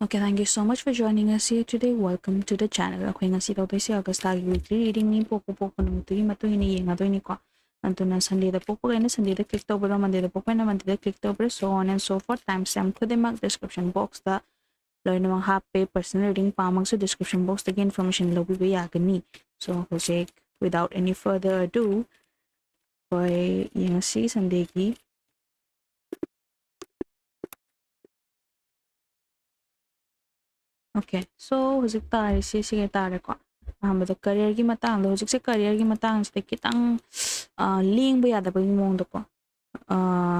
Okay, thank you so much for joining us here today. Welcome to the channel. Okay, ngasi daw si August lagi weekly reading ni poco nung tuwi matu ini yenga do ni ko. Anto na Sunday da poco na Sunday da click to bro Monday da poco na Monday da click to bro so on and so forth. Timestamp ko de mag description box da loy na mga happy personal reading pamang sa description box da information lo bi ya gani. So without any further ado, koy yenga si Sunday ki Okay, so hujik tari si sige tari ko. Ahambada career gi matang do hujik se career gi matang se kitang ling bu yada bagi mong do ko.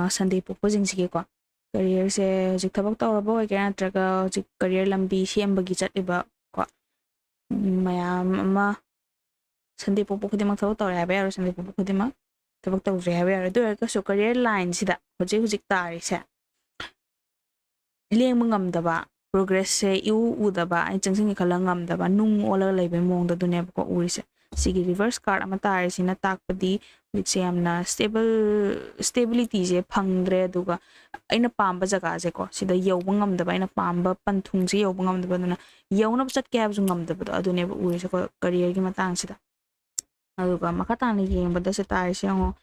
Sunday po po jing sige ko. Career se hujik thabak tawra bo ay kaya natraga hujik career lambi siyem bagi chat iba ko. Mayam ama Sunday po po kudi mag thabak tawra habi aro Sunday po po kudi mag thabak tawra habi aro do ka so career line sida hujik tari se. Ling mangam da ba progress se iu udaba ai changsing khala ngam daba nung ola laibe mong da dune ko urise sigi reverse card ama tare sina takpadi which se amna stability je phangdre duga aina pamba jaga je ko sida yoba ngam daba aina pamba panthung je yoba ngam daba duna yona chat ke abju ngam daba adune urise ko career gi matang sida aduga makata ni yengba se tare se ngo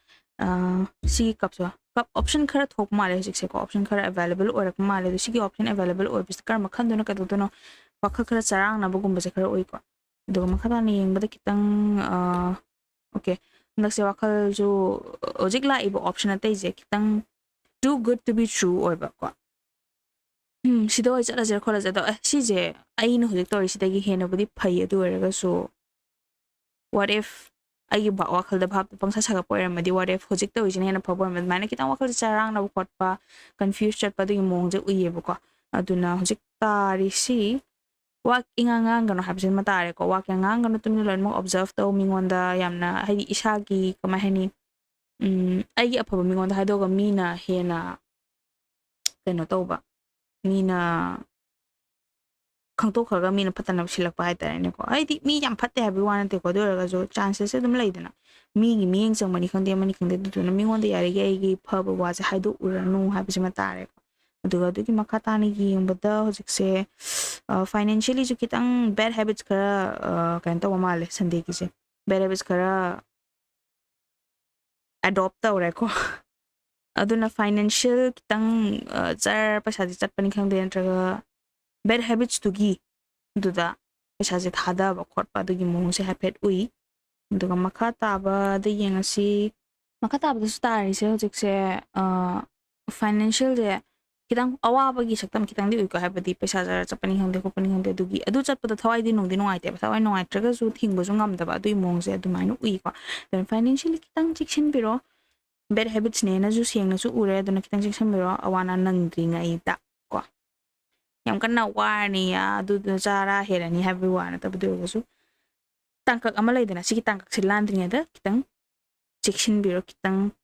si kapso cup option khara thok male hojik se ko option khara available orak male do sigi option available or bis kar makhan do na ka do no wakha khara charang na bugum se khara oi ko do makha ni yeng bada kitang okay nak se wakhal jo hojik la ibo option ate je kitang too good to be true or ba ko sido ai chala jer khola je do si je ai no hojik tori sidagi hena budi phai adu eraga so what if ai ba wakal da bhab pangsa saga poira madi what if hojik to ijin hena phobor mad mane kitang wakal charang na bukot pa confused chat pa du mong je uye buko aduna hojik tari si wak ingangang gano habsin matare ko wak ingangang gano tumni lon mo observe to mingonda yamna hai isagi kama hani ai apaba mingonda haido ga mina hena keno to ba mina khangtok khaga mina phatana silak pa haitare ne ko ai di mi yam phatte habi wana te ko doraga jo chances edum leidana mi gi mi eng chang mani khande du na mi ngonda yare gi gi phaba wa se haido uranu habi sima tare ko aduga du gi makata ni gi bada hojik se financially ju kitang bad habits kara kan to male Sunday ki se bad habits kara adopt ta ore ko aduna financial kitang char paisa di chat pani khangde entraga bad habits to gi duda pesa je thada ba khotpa du gi mong se hapet ui duga makha ta ba de yenga si makha ta ba du star se hojik se financial je kitang awa ba gi saktam kitang di ui ko habadi pesa jar chapani hangde ko pani hangde du gi adu chat pa da thawai di nong ai te ba thawai nong ai traga su thing ba su ngam da ba du mong se du mai no ui ko then financially kitang chikshin biro bad habits ne na ju siang na su ure du na kitang chikshin biro awana nang dri ngai ta yam kana warni ya du jara herani habi wana ta budu su tangkak ama laidana sigi tangkak silandri da kitang section biro kitang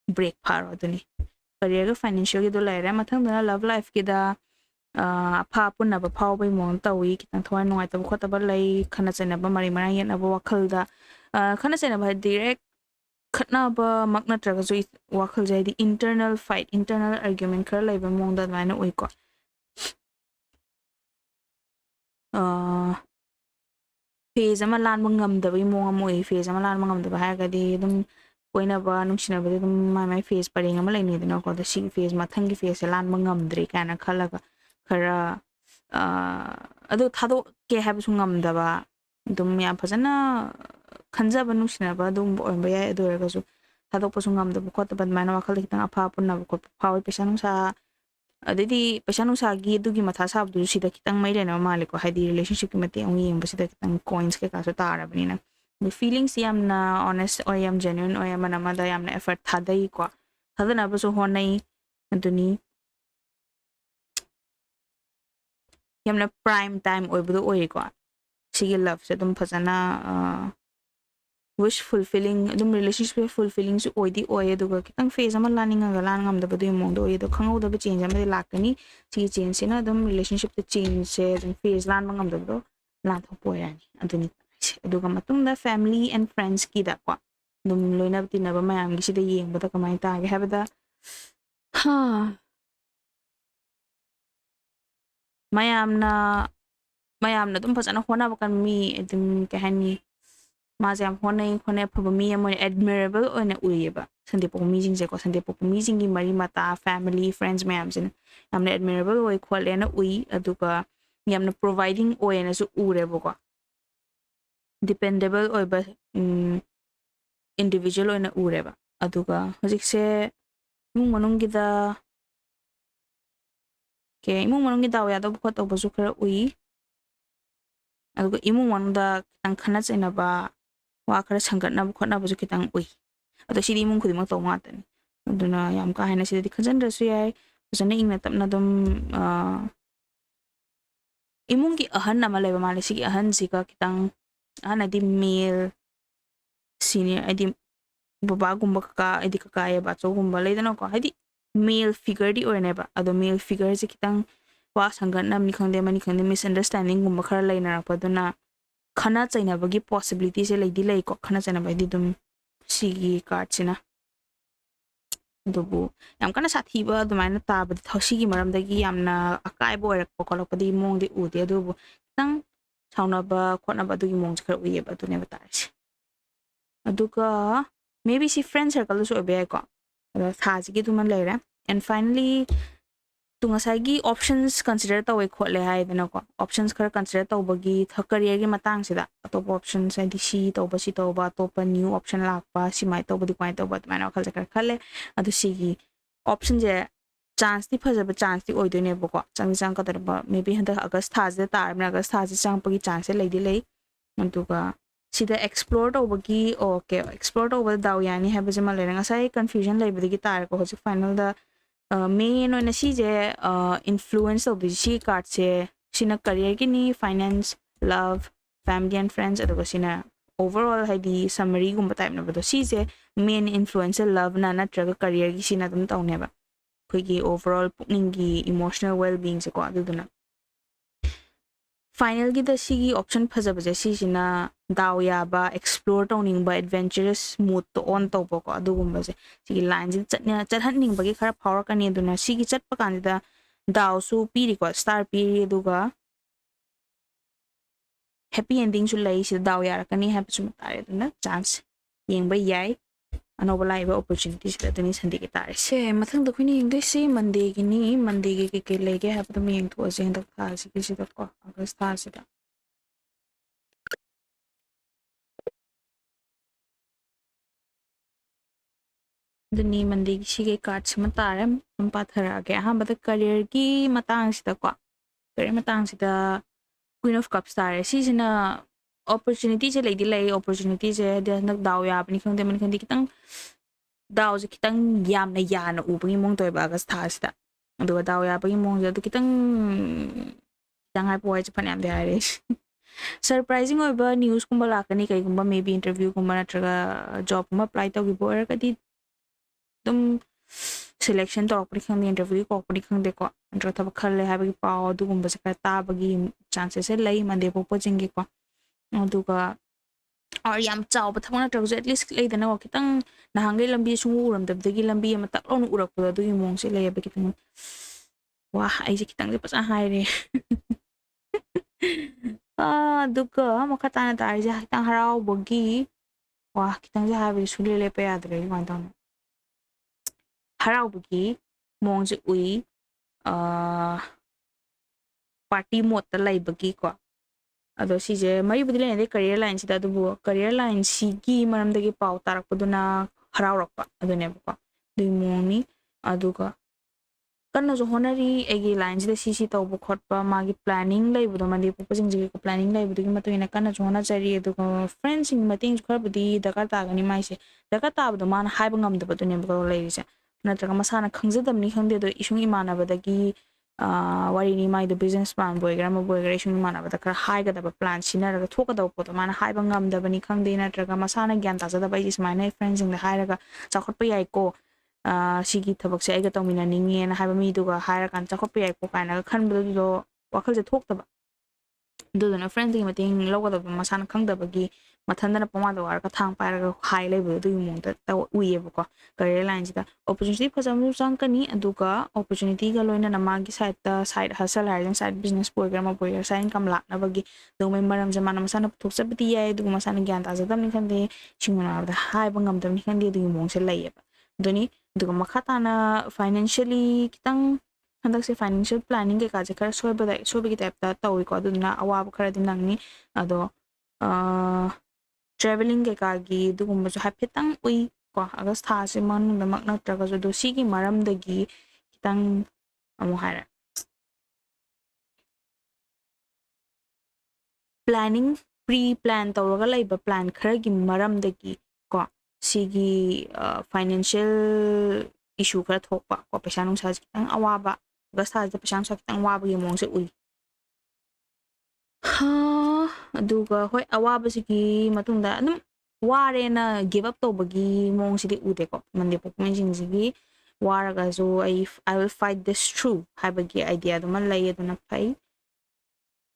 break paro duni career ga financial gi do laira mathang da love life gi da pha punna ba phaw bai mon tawi kitang thwai nongai ta khota ba lai khana chena ba mari mara yen aba wakhal da khana chena ba direct khatna ba makna traga zo wakhal jai di internal fight internal argument khar lai ba mong da na oi ko phase ama lan mangam da bai mong amoi phase ama lan mangam da ba ha ga di dum koina ba nungsina ba dum mai phase paring ama lai ni da ko da si phase mathang gi phase lan mangam dre kana khala ga khara adu thado ke ha bu ngam da ba dum ya phajana khanja ba nungsina ba dum ba ya do ga su thado pa su ngam da ba ko ta ba mai na wakhal kitang apha punna ba ko phawi pesa nungsa adidi pesa nusa gi dugi matha sab du sida kitang mai rena male ko haidi relationship ki mate ang yeng basida kitang coins ke kaso tara bani na the feelings yam na honest or yam genuine or yam na da yam na effort thadai ko thadana ba so honai aduni yam na prime time oi bu oi ko sigi love se dum phajana wish fulfilling dum relationship fulfilling su oidi oye duga kitang phase ama laning ga lan ngam da ba du mong do ye do khangau da ba change ama lakani chi change sina dum relationship to change se dum phase lan ngam da do lan tho poya ni aduni duga matung da family and friends ki da ko dum loina tinaba mayam gi sida yengbada kamai taage habada ha mayamna dum fajana honaba kan mi dum kahani maze am honai khone phaba mi am admirable oina uyeba sande pok mi jing je ko sande pok mi jing gi mari mata family friends mayam jin amna admirable oi khole na ui aduga yamna providing oina su urebo ko dependable oiba individual oina ureba aduga hojikse imung manung gida ke imung manung gi daw ya do khot obasu khara ui aduga imung manung da kitang khana chaina ba wa khara sangat na khot na basu kitang ui ado sidi imung khudi mak to ngatan aduna yam ka hana sidi khajan rasu yai jana ingna tapna dum imung gi ahan na malai ba male sigi ahan sika kitang ahan adi male senior adi baba gumba kaka adi kaka ya ba cho gumba leidana ko hadi male figure di oine ba ado male figure se kitang wa sangat na ni khangde mani khangde misunderstanding gumba khara leina rakpa duna khana chaina bagi possibility se leidi lei ko khana chaina ba di dum sigi card sina dubu yam kana sathiba dumaina taba thosigi maram dagi yamna akai bo rak pokolok padi mong di ude dubu tang sauna ba khotna ba dugi mong khar uye ba dune batars aduga maybe si friend circle so be ko thaji gi duman leira and finally tunga sagi options consider tawe khotle hai dana ko options khar consider tawbagi career gi matang sida atop options ai si tawba top new option lakpa si mai tawbadi kwai tawba mana khal jakar khale adu sigi option je chance ti phajaba chance ti oidone boko chang ka darba maybe handa august thaje tar na august thaje chang pagi chance leidi lei antuga sida explore tawbagi okay explore tawba daw yani haba jama lenga sai confusion leibadi gi tar ko hoji final da main on si je influence of si card se sina career ki ni finance love family and friends aduga sina overall haidi summary gumba type na bado si je main influencer love na natraga career gi sina dum tawne ba khoi overall pukning gi emotional well being se ko aduduna final gi da sigi option phaja baje si sina daw ya ba explore tawning ba adventurous mood to on to ko adugum ba je sigi line ji chatnya chathan ning ba gi khara power kan aduna sigi chat pa kan da daw su piri ko star piri aduga happy ending su lai si daw ya kan ni happy su tare aduna chance yeng ba yai anoba laiba opportunities da tani sandi ki tare se mathang da khuni yeng dai se monday gi ni monday gi ke lege ha pa mi yeng to je ndak tha si ki si da ko august tha si da duni mandi si ke card sima tare pathara ke ahambada career ki matang sida ko career matang sida queen of cups tare si sina opportunity je lady lay opportunity je de nak daw ya pani khang de man khang di kitang daw je kitang yam na ya na u bangi mong toy ba gas tha sida adu daw ya bangi mong je du kitang kitang hai poi je phanam de are surprising oi ba news kumba lakani kai kumba maybe interview kumba natraga job kumba apply tawgi bo er kadi dum selection tawrapani khangde interview ko pani khangde ko antro thab khalle habagi paw dugumba se ka ta bagi chances se lai mande po pojingi ko aduga or yam chaw ba thangna tawje at least lei dana ko kitang nahangai lambi sungu uram dabdagi lambi ama taklon urak po du mong se lei ba kitang wah ai je kitang je pasa haire duga makatana tar je kitang harau bagi wah kitang je habi suli le pa yadre ma don haraubugi mongje ui party mode ta laibagi ko ado si je mari budi le career line sida dubu career line sigi maram dagi paw tarak paduna haraurakpa adune ko dui moni aduga kanna jo honari egi line sida si tawbu khotpa magi planning laibudo mandi pupasing jigi ko planning laibudo gi matu ina kanna jo hona chari aduga friends sing mating khar budi dakar tagani maise dakar tabdo man haiba ngamdaba dune ko leise natraga masana khangzadamni khangde do isung imanabadagi wari ni mai do business plan boygra ma boygra isung imanabada khar haigada plan sinaraga thokada poto mana haiba ngamdabani khangde natraga masana gyan tajada bai is mine friends ing da hairaga chakhotpa yai ko sigi thabak se aiga tawmina ninge na haiba mi duga haira kan chakhotpa yai ko kaina khanbado do wakal je thokdaba duduna friends ing mating logada masana khangdabagi ꯃꯊꯟꯗꯅ ꯄꯃꯥꯗ ꯋꯥꯔꯒ ꯊꯥꯡ ꯄꯥꯏꯔꯒ ꯍꯥꯏ ꯂꯩꯕꯗꯣ ꯑꯗꯨꯒꯤ ꯃꯑꯣꯡꯗ ꯎꯏꯌꯦꯕꯀꯣ career ꯂꯥꯏꯟꯁꯤꯗ opportunity ꯐꯖꯕꯁꯨ ꯆꯪꯉꯛꯀꯅꯤ ꯑꯗꯨꯒ ꯑꯣꯄꯣꯔꯆꯨꯅꯤꯇꯤꯒ ꯂꯣꯏꯅꯅ ꯃꯥꯒꯤ ꯁꯥꯏꯗꯇ ꯁꯥꯏड ꯍꯁꯜ ꯍꯥꯏꯔꯤꯁꯤꯅ ꯁꯥꯏड ꯕꯤꯖꯤꯅꯦꯁ ꯑꯣꯏꯒꯦꯔꯥ ꯑꯃ ꯑꯣꯏꯒꯦꯔꯥ ꯁꯥꯏड ꯏꯟꯀꯝ ꯂꯥꯛꯅꯕꯒꯤ ꯑꯗꯨꯒꯨꯝꯕꯩ ꯃꯔꯝꯁꯦ ꯃꯥꯅ ꯃꯁꯥꯅ ꯄꯨꯊꯣꯛꯆꯕꯗꯤ ꯌꯥꯏ ꯑꯗꯨꯒ ꯃꯁꯥꯅ ꯒ꯭ꯌꯥꯟ ꯇꯥꯖꯗꯕꯅꯤ ꯈꯪꯗꯦ ꯁꯤꯡꯅꯕꯗ ꯍꯥꯏꯕ ꯉꯝꯗꯕꯅꯤ ꯈꯪꯗꯦ ꯑꯗꯨꯒꯤ ꯃꯑꯣꯡꯁꯦ ꯂꯩꯌꯦꯕ ꯑꯗꯨꯅꯤ ꯑꯗꯨꯒ ꯃꯈꯥ ꯇꯥꯅ ꯐꯥꯏꯅꯥꯟꯁꯤꯌꯦꯜꯂꯤ ꯈꯤꯇꯪ ꯍꯟꯗꯛꯁꯦ ꯐꯥꯏꯅꯥꯟꯁꯤꯌꯦꯜ ꯄ꯭ꯂꯥꯅꯤꯡ ꯀꯩꯀꯥꯁꯦ ꯈꯔ ꯁꯣꯏꯕꯒꯤ ꯇꯥꯏꯞꯇ ꯇꯧꯏꯀꯣ ꯑꯗꯨꯗꯨꯅ ꯑꯋꯥꯕ ꯈꯔꯗꯤ ꯅꯪꯅꯤ ꯑꯗꯣ ꯇ꯭ꯔꯦꯚꯦꯂꯤꯡ ꯀꯩꯀꯥꯒꯤ ꯑꯗꯨꯒꯨꯝꯕꯁꯨ ꯍꯥꯏꯐꯦꯠꯇꯪ ꯎꯏ ꯀꯣ ꯑꯥꯒꯁ ꯊꯥꯁꯤ ꯃꯅꯨꯡꯗꯃꯛ ꯅꯠꯇ꯭ꯔꯒꯁꯨ ꯑꯗꯣ ꯁꯤꯒꯤ ꯃꯔꯝꯗꯒꯤ ꯈꯤꯇꯪ ꯑꯃꯨꯛ ꯍꯥꯏꯔꯦ ꯄ꯭ꯂꯥꯅꯤꯡ ꯄ꯭ꯔꯤ ꯄ꯭ꯂꯥꯟ ꯇꯧꯔꯒ ꯂꯩꯕ ꯄ꯭ꯂꯥꯟ ꯈꯔꯒꯤ ꯃꯔꯝꯗꯒꯤ ꯀꯣ ꯁꯤꯒꯤ ꯐꯥꯏꯅꯥꯟꯁꯤꯌꯦꯜ ꯏꯁꯨ ꯈꯔ ꯊꯣꯛꯄ ꯀꯣ ꯄꯩꯁꯥ ꯅꯨꯡꯁꯥꯁꯦ ꯈꯤꯇꯪ ꯑꯋꯥꯕ ꯑꯥꯒꯁ ꯊꯥꯁꯤꯗ ꯄꯩꯁꯥ ꯅꯨꯡꯁꯥ ꯈꯤꯇꯪ ꯋꯥꯕꯒꯤ ꯃꯑꯣꯡꯁꯦ ꯎꯏ ꯑꯗꯨꯒ ꯍꯣꯏ ꯑꯋꯥꯕꯁꯤꯒꯤ ꯃꯇꯨꯡꯗ ꯑꯗꯨꯝ ꯋꯥꯔꯦꯅ ꯒꯤꯞ ꯑꯞ ꯇꯧꯕꯒꯤ ꯃꯑꯣꯡꯁꯤꯗꯤ ꯎꯗꯦꯀꯣ ꯃꯟꯗꯦ ꯄꯣꯛꯄ ꯃꯤꯁꯤꯡꯁꯤꯒꯤ ꯋꯥꯔꯒꯁꯨ ꯑꯥꯏ ꯋꯤꯜ ꯐꯥꯏꯠ ꯗꯤꯁ ꯊ꯭ꯔꯨ ꯍꯥꯏꯕꯒꯤ ꯑꯥꯏꯗꯤꯌꯥꯗꯨꯃ ꯂꯩ ꯑꯗꯨꯅ ꯐꯩ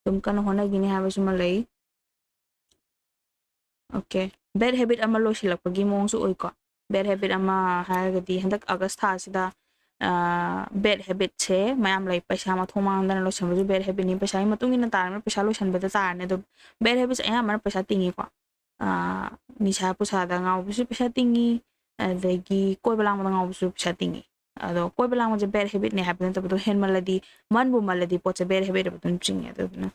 ꯑꯗꯨꯝ ꯀꯟꯅ ꯍꯣꯠꯅꯈꯤꯅꯤ ꯍꯥꯏꯕꯁꯤꯃ ꯂꯩ ꯑꯣꯀꯦ ꯕꯦꯗ ꯍꯦꯕꯤꯠ ꯑꯃ ꯂꯣꯏꯁꯤꯜꯂꯛꯄꯒꯤ ꯃꯑꯣꯡꯁꯨ ꯑꯣꯏꯀꯣ ꯕꯦꯗ ꯍꯦꯕꯤꯠ ꯑꯃ ꯍꯥꯏꯔꯒꯗꯤ ꯍꯟꯗꯛ ꯑꯥꯒꯁ ꯊꯥꯁꯤꯗ ꯕꯦꯗ ꯍꯦꯕꯤꯠꯁꯦ ꯃꯌꯥꯝ ꯂꯩ ꯄꯩꯁꯥ ꯃꯊꯣꯡ ꯃꯥꯡꯗꯅ ꯂꯣꯏꯁꯟꯕꯁꯨ ꯕꯦꯗ ꯍꯦꯕꯤꯠꯅꯤ ꯄꯩꯁꯥꯒꯤ ꯃꯇꯨꯡ ꯏꯟꯅ ꯇꯥꯔꯕꯅꯤꯅ ꯄꯩꯁꯥ ꯂꯣꯏꯁꯟꯕꯗ ꯇꯥꯔꯅꯤ ꯑꯗꯣ ꯕꯦꯗ ꯍꯦꯕꯤꯠꯁꯦ ꯑꯌꯥꯝꯕꯅ ꯄꯩꯁꯥ ꯇꯤꯡꯉꯤꯀꯣ ꯅꯤꯁꯥ ꯄꯨꯁꯥꯗ ꯉꯥꯎꯕꯁꯨ ꯄꯩꯁꯥ ꯇꯤꯡꯉꯤ ꯑꯗꯒꯤ ꯀꯣꯏꯕ ꯂꯥꯡꯕꯗ ꯉꯥꯎꯕꯁꯨ ꯄꯩꯁꯥ ꯇꯤꯡꯉꯤ ꯑꯗꯣ ꯀꯣꯏꯕ ꯂꯥꯡꯕꯁꯦ ꯕꯦꯗ ꯍꯦꯕꯤꯠꯅꯦ ꯍꯥꯏꯕ ꯅꯠꯇꯕꯗꯣ ꯍꯦꯟꯃꯜꯂꯗꯤ ꯃꯟꯕꯨ ꯃꯜꯂꯗꯤ ꯄꯣꯠꯁꯦ ꯕꯦꯗ ꯍꯦꯕꯤꯠ ꯑꯗꯨꯝ ꯆꯤꯡꯉꯦ ꯑꯗꯨꯗꯨꯅ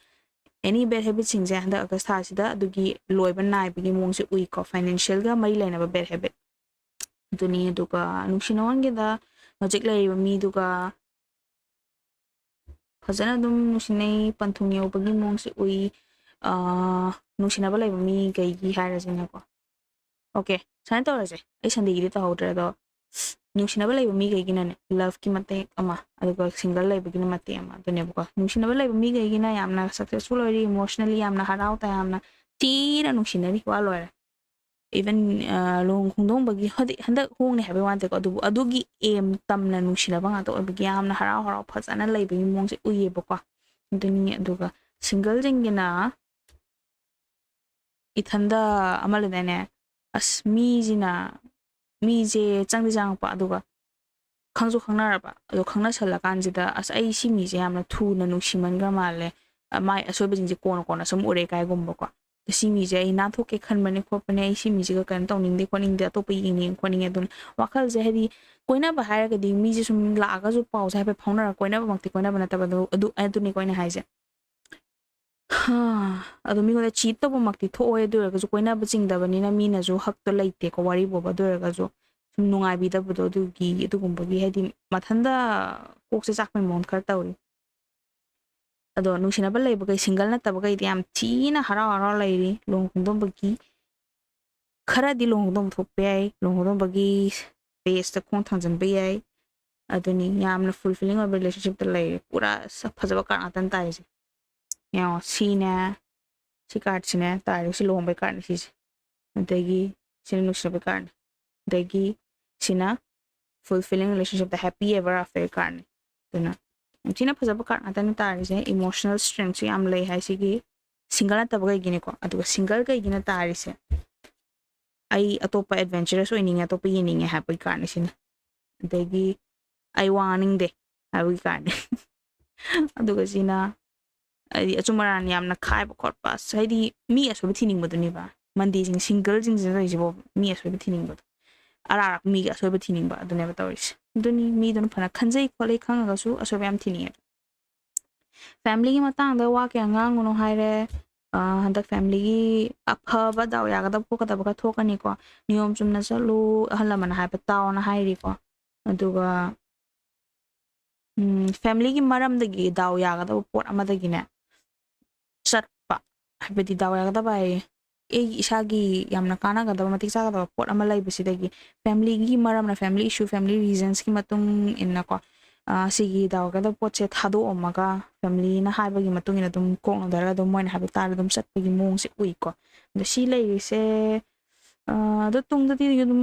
ꯑꯦꯅꯤ ꯕꯦꯗ ꯍꯦꯕꯤꯠꯁꯤꯡꯁꯦ ꯍꯟꯗꯛ ꯑꯥꯒꯁ ꯊꯥꯁꯤꯗ ꯑꯗꯨꯒꯤ ꯂꯣꯏꯕ ꯅꯥꯏꯕꯒꯤ ꯃꯑꯣꯡꯁꯦ ꯎꯏꯀꯣ ꯐꯥꯏꯅꯥꯟꯁꯤꯌꯦꯜꯒ ꯃꯔꯤ ꯂꯩꯅꯕ ꯕꯦꯗ ꯍꯦꯕꯤꯠ ꯑꯗꯨꯅꯤ ꯑꯗꯨꯒ ꯅꯨꯡꯁꯤ ꯅꯨꯡꯉꯣꯟꯒꯤꯗ ꯍꯧꯖꯤꯛ ꯂꯩꯔꯤꯕ ꯃꯤꯗꯨꯒ ꯐꯖꯅ ꯑꯗꯨꯝ ꯅꯨꯡꯁꯤꯅꯩ ꯄꯟꯊꯨꯡ ꯌꯧꯕꯒꯤ ꯃꯑꯣꯡꯁꯦ ꯎꯏ ꯅꯨꯡꯁꯤꯅꯕ ꯂꯩꯕ ꯃꯤꯈꯩꯒꯤ ꯍꯥꯏꯔꯁꯤꯅꯀꯣ ꯑꯣꯀꯦ ꯁꯨꯃꯥꯏꯅ ꯇꯧꯔꯁꯦ ꯑꯩ ꯁꯟꯗꯦꯒꯤꯗꯤ ꯇꯧꯍꯧꯗ꯭ꯔꯦ ꯑꯗꯣ ꯅꯨꯡꯁꯤꯅꯕ ꯂꯩꯕ ꯃꯤꯈꯩꯒꯤꯅꯅꯦ ꯂꯚꯀꯤ ꯃꯇꯦꯛ ꯑꯃ ꯑꯗꯨꯒ ꯁꯤꯡꯒꯜ ꯂꯩꯕꯒꯤꯅ ꯃꯇꯦꯛ ꯑꯃ ꯑꯗꯨꯅꯦꯕꯀꯣ ꯅꯨꯡꯁꯤꯅꯕ ꯂꯩꯕ ꯃꯤꯈꯩꯒꯤꯅ ꯌꯥꯝꯅ ꯁꯛꯁꯦꯁꯐꯨꯜ ꯑꯣꯏꯔꯤ ꯏꯃꯣꯁꯅꯦꯜꯂꯤ ꯌꯥꯝꯅ ꯍꯔꯥꯎ ꯇꯌꯥꯝꯅ ꯊꯤꯅ ꯅꯨꯡꯁꯤꯅꯔꯤ ꯋꯥ ꯂꯣꯏꯔꯦ ꯏꯚꯟ ꯂꯨꯍꯣꯡ ꯈꯣꯡꯗꯣꯡꯕꯒꯤ ꯍꯟꯗꯛ ꯍꯣꯡꯅꯤ ꯍꯥꯏꯕꯩ ꯋꯥꯅꯇꯦꯀꯣ ꯑꯗꯨꯕꯨ ꯑꯗꯨꯒꯤ ꯑꯦꯝ ꯇꯝꯅ ꯅꯨꯡꯁꯤꯅꯕ ꯉꯥꯛꯇ ꯑꯣꯏꯕꯒꯤ ꯌꯥꯝꯅ ꯍꯔꯥꯎ ꯍꯔꯥꯎ ꯐꯖꯅ ꯂꯩꯕꯒꯤ ꯃꯑꯣꯡꯁꯦ ꯎꯏꯌꯦꯕꯀꯣ ꯑꯗꯨꯅꯤ ꯑꯗꯨꯒ ꯁꯤꯡꯒꯜꯁꯤꯡꯒꯤꯅ ꯏꯊꯟꯗ ꯑꯃ ꯂꯩꯗꯥꯏꯅꯦ ꯑꯁ ꯃꯤꯁꯦ ꯆꯪꯗꯤ ꯆꯪꯉꯛꯄ ꯑꯗꯨꯒ ꯈꯪꯁꯨ ꯈꯪꯅꯔꯕ ꯑꯗꯣ ꯈꯪꯅꯁꯜꯂꯀꯥꯟꯁꯤꯗ ꯑꯁ ꯑꯩ ꯁꯤ ꯃꯤꯁꯦ ꯌꯥꯝꯅ ꯊꯨꯅ ꯅꯨꯡꯁꯤꯃꯟꯈ꯭ꯔ ꯃꯥꯜꯂꯦ ꯃꯥꯏ ꯑꯁꯣꯏꯕꯁꯤꯡꯁꯦ ꯀꯣꯟꯅ ꯀꯣꯟꯅ ꯁꯨꯝ ꯎꯔꯦ ꯀꯥꯏꯒꯨꯝꯕꯀꯣ ꯁꯤ ꯃꯤꯁꯦ ꯑꯩ ꯅꯥꯟꯊꯣꯛꯀꯦ ꯈꯟꯕꯅꯦ ꯈꯣꯠꯄꯅꯦ ꯑꯩ ꯁꯤ ꯃꯤꯁꯤꯒ ꯀꯩꯅꯣ ꯇꯧꯅꯤꯡꯗꯦ ꯈꯣꯠꯅꯤꯡꯗꯦ ꯑꯇꯣꯞꯄ ꯌꯦꯡꯅꯤꯡꯉꯦ ꯈꯣꯠꯅꯤꯡꯉꯦ ꯑꯗꯨꯅ ꯋꯥꯈꯜꯁꯦ ꯍꯥꯏꯗꯤ ꯀꯣꯏꯅꯕ ꯍꯥꯏꯔꯒꯗꯤ ꯃꯤꯁꯦ ꯁꯨꯝ ꯂꯥꯛꯑꯒꯁꯨ ꯄꯥꯎꯁꯦ ꯍꯥꯏꯐꯦꯠ ꯐꯥꯎꯅꯔꯒ ꯀꯣꯏꯅꯕꯃꯛꯇꯤ ꯀꯣꯏꯅꯕ ꯅꯠꯇꯕ ꯑꯗꯨꯅꯤꯀꯣ ꯑꯩꯅ ꯍꯥꯏꯁꯦ ꯑꯗꯣ ꯃꯤꯉꯣꯟꯗ ꯆꯤꯠ ꯇꯧꯕꯃꯛꯇꯤ ꯊꯣꯛꯑꯣꯏ ꯑꯗꯨ ꯑꯣꯏꯔꯒꯁꯨ ꯀꯣꯏꯅꯕ ꯆꯤꯡꯗꯕꯅꯤꯅ ꯃꯤꯅꯁꯨ ꯍꯛꯇꯣ ꯂꯩꯇꯦꯀꯣ ꯋꯥꯔꯤ ꯕꯣꯕ ꯑꯗꯨ ꯑꯣꯏꯔꯒꯁꯨ ꯁꯨꯝ ꯅꯨꯡꯉꯥꯏꯕꯤꯗꯕꯗꯣ ꯑꯗꯨꯒꯨꯝꯕꯒꯤ ꯍꯥꯏꯗꯤ ꯃꯊꯟꯇ ꯀꯣꯛꯁꯦ ꯆꯥꯛꯄꯩ ꯃꯑꯣꯡ ꯈꯔ ꯇꯧꯔꯤ ꯑꯗꯣ ꯅꯨꯡꯁꯤꯅꯕ ꯂꯩꯕꯈꯩ ꯁꯤꯡꯒꯜ ꯅꯠꯇꯕꯈꯩꯗꯤ ꯌꯥꯝ ꯊꯤꯅ ꯍꯔꯥꯎ ꯍꯔꯥꯎ ꯂꯩꯔꯤ ꯂꯨꯍꯣꯡ ꯈꯣꯡꯗꯣꯡꯕꯒꯤ ꯈꯔꯗꯤ ꯂꯨꯍꯣꯡꯗꯣꯡꯕ ꯊꯣꯛꯄ ꯌꯥꯏ ꯂꯨꯍꯣꯡꯗꯣꯡꯕꯒꯤ ꯄꯦꯖꯇ ꯈꯣꯡ ꯊꯥꯡꯖꯤꯟꯕ ꯌꯥꯏ ꯑꯗꯨꯅꯤ ꯌꯥꯝꯅ ꯐꯨꯜꯐꯤꯂꯤꯡ ꯑꯣꯏꯕ ꯔꯤꯂꯦꯁꯟꯁꯤꯞꯇ ꯂꯩꯔꯦ ꯄꯨꯔꯥ ꯐꯖꯕ ꯀꯥꯔꯠ ꯉꯥꯛꯇꯅ ꯇꯥꯔꯤꯁꯦ ꯌꯦꯡꯉꯣ ꯁꯤꯅꯦ ꯁꯤ ꯀꯥꯔꯠꯁꯤꯅꯦ ꯇꯥꯔꯤꯕ ꯁꯤ ꯂꯨꯍꯣꯡꯕꯩ ꯀꯥꯔꯠꯅꯤ ꯁꯤꯁꯦ ꯑꯗꯒꯤ ꯁꯤꯅ ꯅꯨꯡꯁꯤꯅꯕꯩ ꯀꯥꯔꯠꯅꯤ ꯑꯗꯒꯤ ꯁꯤꯅ ꯐꯨꯜꯐꯤꯂꯤꯡ ꯔꯤꯂꯦꯁꯟꯁꯤꯞꯇ ꯍꯦꯄꯤ ꯑꯦꯚꯔ ꯑꯥꯐꯇꯔ ꯀꯥꯔꯠꯅꯤ ꯑꯗꯨꯅ ꯌꯥꯝ ꯊꯤꯅ ꯐꯖꯕ ꯀꯥꯔꯠ ꯉꯥꯛꯇꯅꯤ ꯇꯥꯔꯤꯁꯦ ꯏꯃꯣꯁꯅꯦꯜ ꯁꯇ꯭ꯔꯦꯡꯁꯨ ꯌꯥꯝ ꯂꯩ ꯍꯥꯏ ꯁꯤꯒꯤ ꯁꯤꯡꯒꯜ ꯅꯠꯇꯕ ꯀꯩꯒꯤꯅꯤꯀꯣ ꯑꯗꯨꯒ ꯁꯤꯡꯒꯜ ꯀꯩꯒꯤꯅ ꯇꯥꯔꯤꯁꯦ ꯑꯩ ꯑꯇꯣꯞꯄ ꯑꯦꯗꯚꯦꯟꯆꯔꯁ ꯑꯣꯏꯅꯤꯡꯉꯦ ꯑꯇꯣꯞꯄ ꯌꯦꯡꯅꯤꯡꯉꯦ ꯍꯥꯏꯕꯒꯤ ꯀꯥꯔꯠꯅꯤ ꯁꯤꯅ ꯑꯗꯒꯤ ꯑꯩ ꯋꯥꯡꯅꯤꯡꯗꯦ ꯍꯥꯏꯕꯒꯤ ꯀꯥꯔꯠꯅꯤ ꯑꯗꯨꯒ ꯁꯤꯅ ꯍꯥꯏꯗꯤ ꯑꯆꯨꯝ ꯑꯔꯥꯟ ꯌꯥꯝꯅ ꯈꯥꯏꯕ ꯈꯣꯠꯄ ꯑꯁ ꯍꯥꯏꯗꯤ ꯃꯤ ꯑꯁꯣꯏꯕ ꯊꯤꯅꯤꯡꯕꯗꯨꯅꯦꯕ ꯃꯟꯗꯦꯁꯤꯡ ꯁꯤꯡꯒꯜꯁꯤꯡꯁꯤꯅ ꯇꯧꯔꯤꯁꯤꯕꯣ ꯃꯤ ꯑꯁꯣꯏꯕ ꯊꯤꯅꯤꯡꯕꯗꯣ ꯑꯔꯥꯛ ꯃꯤꯒꯤ ꯑꯁꯣꯏꯕ ꯊꯤꯅꯤꯡꯕ ꯑꯗꯨꯅꯦꯕ ꯇꯧꯔꯤꯁꯦ ꯑꯗꯨꯅꯤ ꯃꯤꯗꯨꯅ ꯐꯅ ꯈꯟꯖꯩ ꯈꯣꯠꯂꯤ ꯈꯪꯉꯒꯁꯨ ꯑꯁꯣꯏꯕ ꯌꯥꯝ ꯊꯤꯅꯤꯡꯉꯦ ꯐꯦꯃꯤꯂꯤꯒꯤ ꯃꯇꯥꯡꯗ ꯋꯥ ꯀꯌꯥ ꯉꯥꯡꯒꯅꯣ ꯍꯥꯏꯔꯦ ꯍꯟꯗꯛ ꯐꯦꯃꯤꯂꯤꯒꯤ ꯑꯐꯕ ꯗꯥꯎ ꯌꯥꯒꯗꯕ ꯈꯣꯠꯀꯗꯕ ꯈꯔ ꯊꯣꯛꯀꯅꯤꯀꯣ ꯅꯤꯌꯣꯝ ꯆꯨꯝꯅ ꯆꯠꯂꯨ ꯑꯍꯜ ꯂꯃꯟꯅ ꯍꯥꯏꯕ ꯇꯥꯎꯅ ꯍꯥꯏꯔꯤꯀꯣ ꯑꯗꯨꯒ ꯐꯦꯃꯤꯂꯤꯒꯤ ꯃꯔꯝꯗꯒꯤ ꯗꯥꯎ ꯌꯥꯒꯗꯕ ꯄꯣꯠ ꯑꯃꯗꯒꯤꯅꯦ ꯆꯠꯄ ꯍꯥꯏꯕꯗꯤ ꯗꯥꯎ ꯌꯥꯒꯗꯕ ꯍꯥꯏꯌꯦ ꯑꯩꯒꯤ ꯏꯁꯥꯒꯤ ꯌꯥꯝꯅ ꯀꯥꯟꯅꯒꯗꯕ ꯃꯇꯤꯛ ꯆꯥꯒꯗꯕ ꯄꯣꯠ ꯑꯃ ꯂꯩꯕꯁꯤꯗꯒꯤ ꯐꯦꯃꯤꯂꯤꯒꯤ ꯃꯔꯝꯅ ꯐꯦꯃꯤꯂꯤ ꯏꯁꯨ ꯐꯦꯃꯤꯂꯤ ꯔꯤꯖꯟꯁꯀꯤ ꯃꯇꯨꯡ ꯏꯟꯅꯀꯣ ꯁꯤꯒꯤ ꯗꯥꯎꯒꯗꯕ ꯄꯣꯠꯁꯦ ꯊꯥꯗꯣꯛꯑꯝꯃꯒ ꯐꯦꯃꯤꯂꯤꯅ ꯍꯥꯏꯕꯒꯤ ꯃꯇꯨꯡ ꯏꯟꯅ ꯑꯗꯨꯝ ꯀꯣꯛꯅꯗꯔꯒ ꯑꯗꯨꯝ ꯃꯣꯏꯅ ꯍꯥꯏꯕ ꯇꯥꯔꯒ ꯑꯗꯨꯝ ꯆꯠꯄꯒꯤ ꯃꯑꯣꯡꯁꯦ ꯎꯏꯀꯣ ꯑꯗꯣ ꯁꯤ ꯂꯩꯔꯤꯁꯦ ꯑꯗꯣ ꯇꯨꯡꯗꯗꯤ ꯑꯗꯨꯝ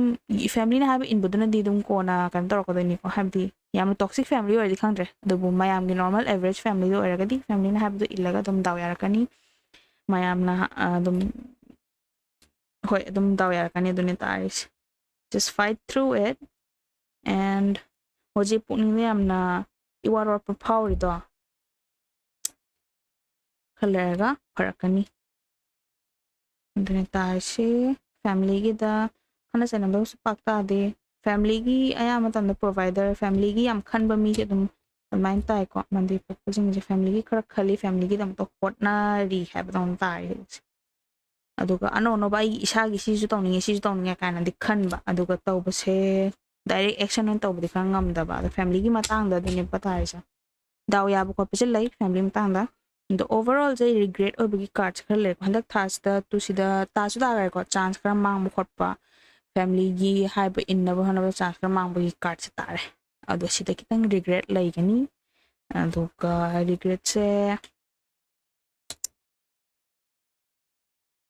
ꯐꯦꯃꯤꯂꯤꯅ ꯍꯥꯏꯕ ꯏꯟꯕꯗꯨꯅꯗꯤ ꯑꯗꯨꯝ ꯀꯣꯟꯅ ꯀꯩꯅꯣ ꯇꯧꯔꯛꯀꯗꯣꯏꯅꯤꯀꯣ ꯍꯥꯏꯕꯗꯤ ꯌꯥꯝꯅ ꯇꯣꯛꯁꯤꯛ ꯐꯦꯃꯤꯂꯤ ꯑꯣꯏꯔꯗꯤ ꯈꯪꯗ꯭ꯔꯦ ꯑꯗꯨꯕꯨ ꯃꯌꯥꯝꯒꯤ ꯅꯣꯔꯃꯦꯜ ꯑꯦꯚꯔꯦꯖ ꯐꯦꯃꯤꯂꯤꯗ ꯑꯣꯏꯔꯒꯗꯤ ꯐꯦꯃꯤꯂꯤꯅ ꯍꯥꯏꯕꯗꯣ ꯏꯜꯂꯒ ꯑꯗꯨꯝ ꯗꯥꯎ ꯌꯥꯔꯛꯀꯅꯤ ꯃꯌꯥꯝꯅ ꯑꯗꯨꯝ hoi adum daw yarakani aduni taris. Just fight through it, and hoji pukning le yamna iwar pa power do khalerga pharakani aduni taisi family gi da khana sana ba su pakta de family gi aya matam da provider family gi yam khan ba mi se dum main tai ko mandi jing je family gi khara khali family gi dam to hotna ri have dom tai aduga ano no ba isa gi si ju tawning kana di khan ba aduga taw ba se direct action on taw ba di khang ngam da ba family gi matang da dine patai sa daw ya bu ko pe lai family matang da the overall je regret obigi cards khar le handak thas da tu sida ta su da ko chance khar mang mu khot pa family gi hai ba in na ba hana ba chance khar mang bu cards ta re adu sida kitang regret lai gani aduga regret se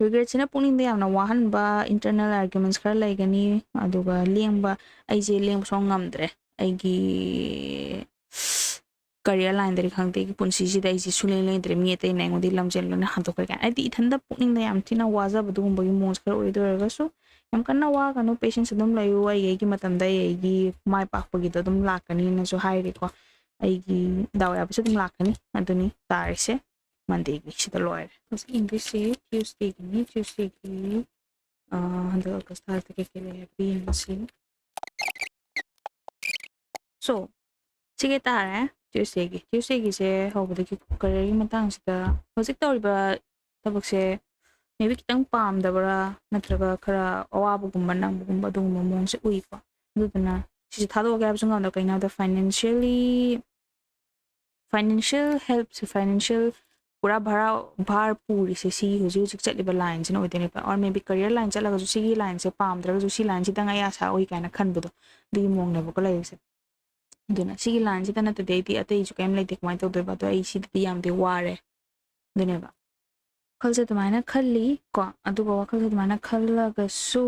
regret sina puning de amna wahan ba internal arguments khar lai gani aduga lengba ai je leng song ngamdre ai gi career line dari khangte ki punsi si dai si sule le entre mi te nai ngodi lamjel lo na hanto ka ai ti thanda puning da yam tina waza bu dum bogi mons khar oi do ga so yam kanna wa kanu patience dum lai wa ai gi matam dai ai gi mai pak pagi da dum lakani na so hai ri ko ai gi daw ya bu dum lakani aduni tar se Monday gi si da loir English se Tuesday gi handa ka start ke le bi si so sige tare Tuesday gi se hobda ki career gi matang sida hojik tawriba tabak se maybe kitang pam da bara natraga khara awabu gumba nang gumba dung mong se ui ko duduna si thado ga absung da kaina da financial help se financial pura bhar puri se si hojik chatliba line jin oidene pa or maybe career line chalaga ju si line se pam dra ju si line si tanga ya sa oi kana khanbudo di mong na ko lai se duna sigi line si tana today ti ate ju kem lai tek mai to ba to ai si ti yam de ware dune ba khalse to mana khalli ko adu ba khalse to mana khalla ga su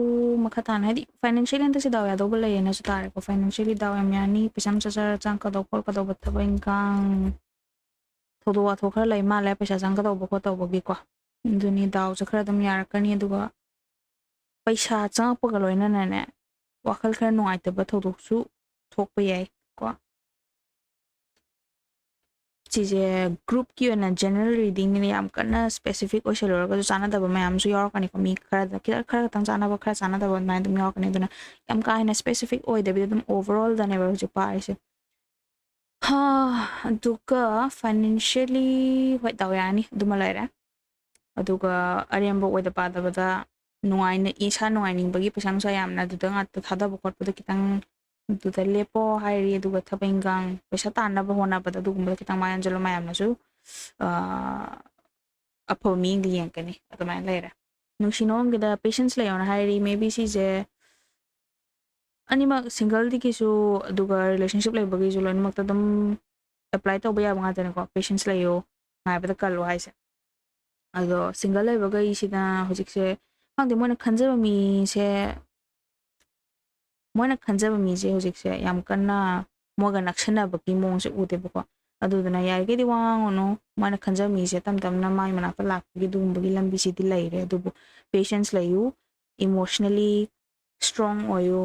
makhatan hadi financially anta si daw ya do ba lai na su tare ko financially daw yam yani pisam sa sa chang ka do kol ka do ba thaba ingkang thodo wa thokhar lai ma lai pesa chang ka do ba ko to ba gi ko duni daw sa khara dum yar kani adu ba paisa chang pa ga loina na ne wakhal khara nuai ta ba thodo su thok pa yai ko चीजे group की ओना general reading ने याम करना specific ओ shallow का जो चाना दब मैं हम सु योर कने को मी खरा तंग चाना ब खरा चाना दब मैं तुम योर कने दुना याम का है स्पेसिफिक ओय दबि तुम ओवरऑल द नेवर जो पाइ से हा दुका फाइनेंशियली होय दावयानी दुमा लायरा अदुगा अरेंबो ओय द पादबदा नुआइना इसा नुआइनिंग बगी पैसा नुसा यामना दुदा ngat thada bu khot bu kitang duda lepo hairi duga thabengang pesa tanna ba hona ba du gumba kitang mayan jalo mayam na su apo mi ngi yang kani atama lera nung sinong gida patience le on hairi maybe si je anima single di ki su duga relationship le bagi ju lo anima ta dum apply to ba ya nga ta ko patience le yo ngai ba ta kal haise ado single le baga isi na hojik se hangde mo na khanja mi se Mona खंजब Mize होजिक से याम कन्ना मोगा नक्सना बकी मोंग से उदे बको अदुदना यार के दिवांगनो मोना खंजब मीजे तम तम ना माई मना का लाक की दुम बगी लंबी सीधी लैरे अदुबु पेशेंस लयु इमोशनली स्ट्रांग ओयो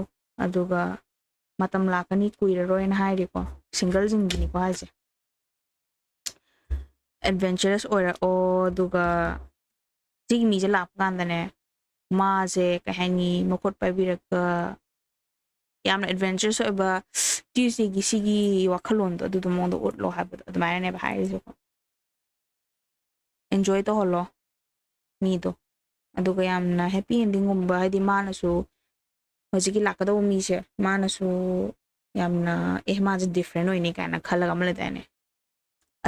अदुगा मतम लाकनी कुइररोय ना हाइरे को सिंगल जिंगिनी को हाइसे एडवेंचरस ओरा ओ दुगा जिग मीजे लाप गांदने माजे कहानी मकोट पाबिरक यामना एडवेंचरस ओबा ट्यूसडे गी सिगी वाखलोन दो दु मोंदो उटलो हाबद अदमाय ने भाई जो एंजॉय तो होलो मी दो अदुगा यामना हैप्पी एंडिंग गुम्बा हाइदि मानसु होजिकी लाकदो मी से मानसु यामना माजे डिफरेंट होइनी काना खलग अमले दाने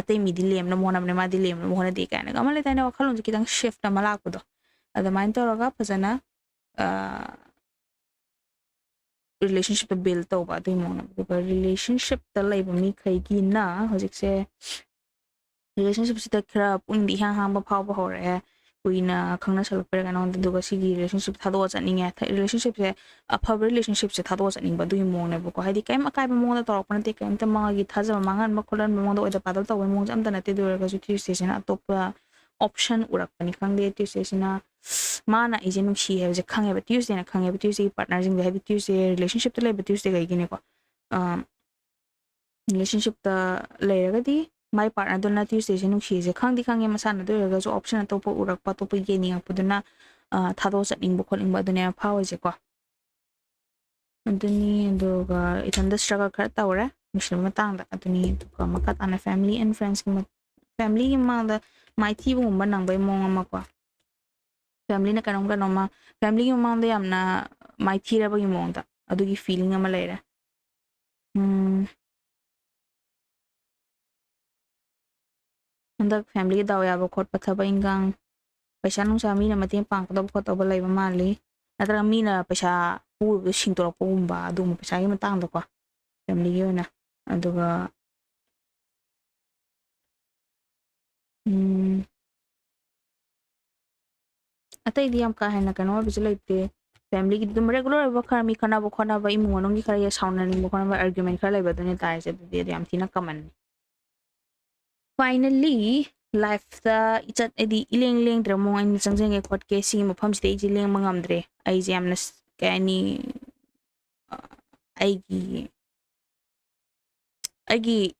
अतै मी दिलेम न मोना मा दिलेम न मोना दे काना अमले दाने वाखलोन कितंग शिफ्ट अमला लाकदो अदमाय तोरगा फजना relationship build to ba dui mona ba relationship ta lai ba mi khai ki na hojik se relationship sita khara pung di hang hang ba phau ba hore kuina khangna sal per ga non du ga si gi relationship thado cha ning ya relationship se apha relationship se thado cha ning ba dui mona ba ko haidi kaim akai ba mona tor pa te kaim ta ma gi thaja mangan ma kholan ma mona oida padal to ba mona am ta na te du ga su thi station atop option urakpani khangde Tuesday sina mana ije nungsi hai je khangeba Tuesday na khangeba Tuesday partner jing hai Tuesday relationship to leba Tuesday ga igine ko relationship ta leiragadi my partner dona Tuesday je nungsi je khangdi khange masana do raga so option atopa urakpa topa yeni apuduna thado chatning bo kholing ba dune phaw je ko aduni doga itanda struggle khar tawra mission matang da aduni to makat ana family and friends ki family ki mangda mai thi bu ba nang bai mong ama ko family na kanom ka noma family ki mangda yamna mai thi ra ba ki mong da adugi feeling ama leira andak family daw ya ba khot patha ba ingang paisa nung sa mi na mateng pang da khot ba lai ba mali natra mi na paisa pu sing to po ba adu mo paisa ki matang da ko family ki na aduga atay di am ka hai na kano ba laite family ki dum regular ba khar mi khana ba khona ba imu nong ki khar ya sound na ba khona ba argument khar lai ba dune tai se di am thina common finally life the ichat edi ileng leng dra mo ang changjang e khot ke si mo pham ste ji leng mangam dre ai jam na kani aigi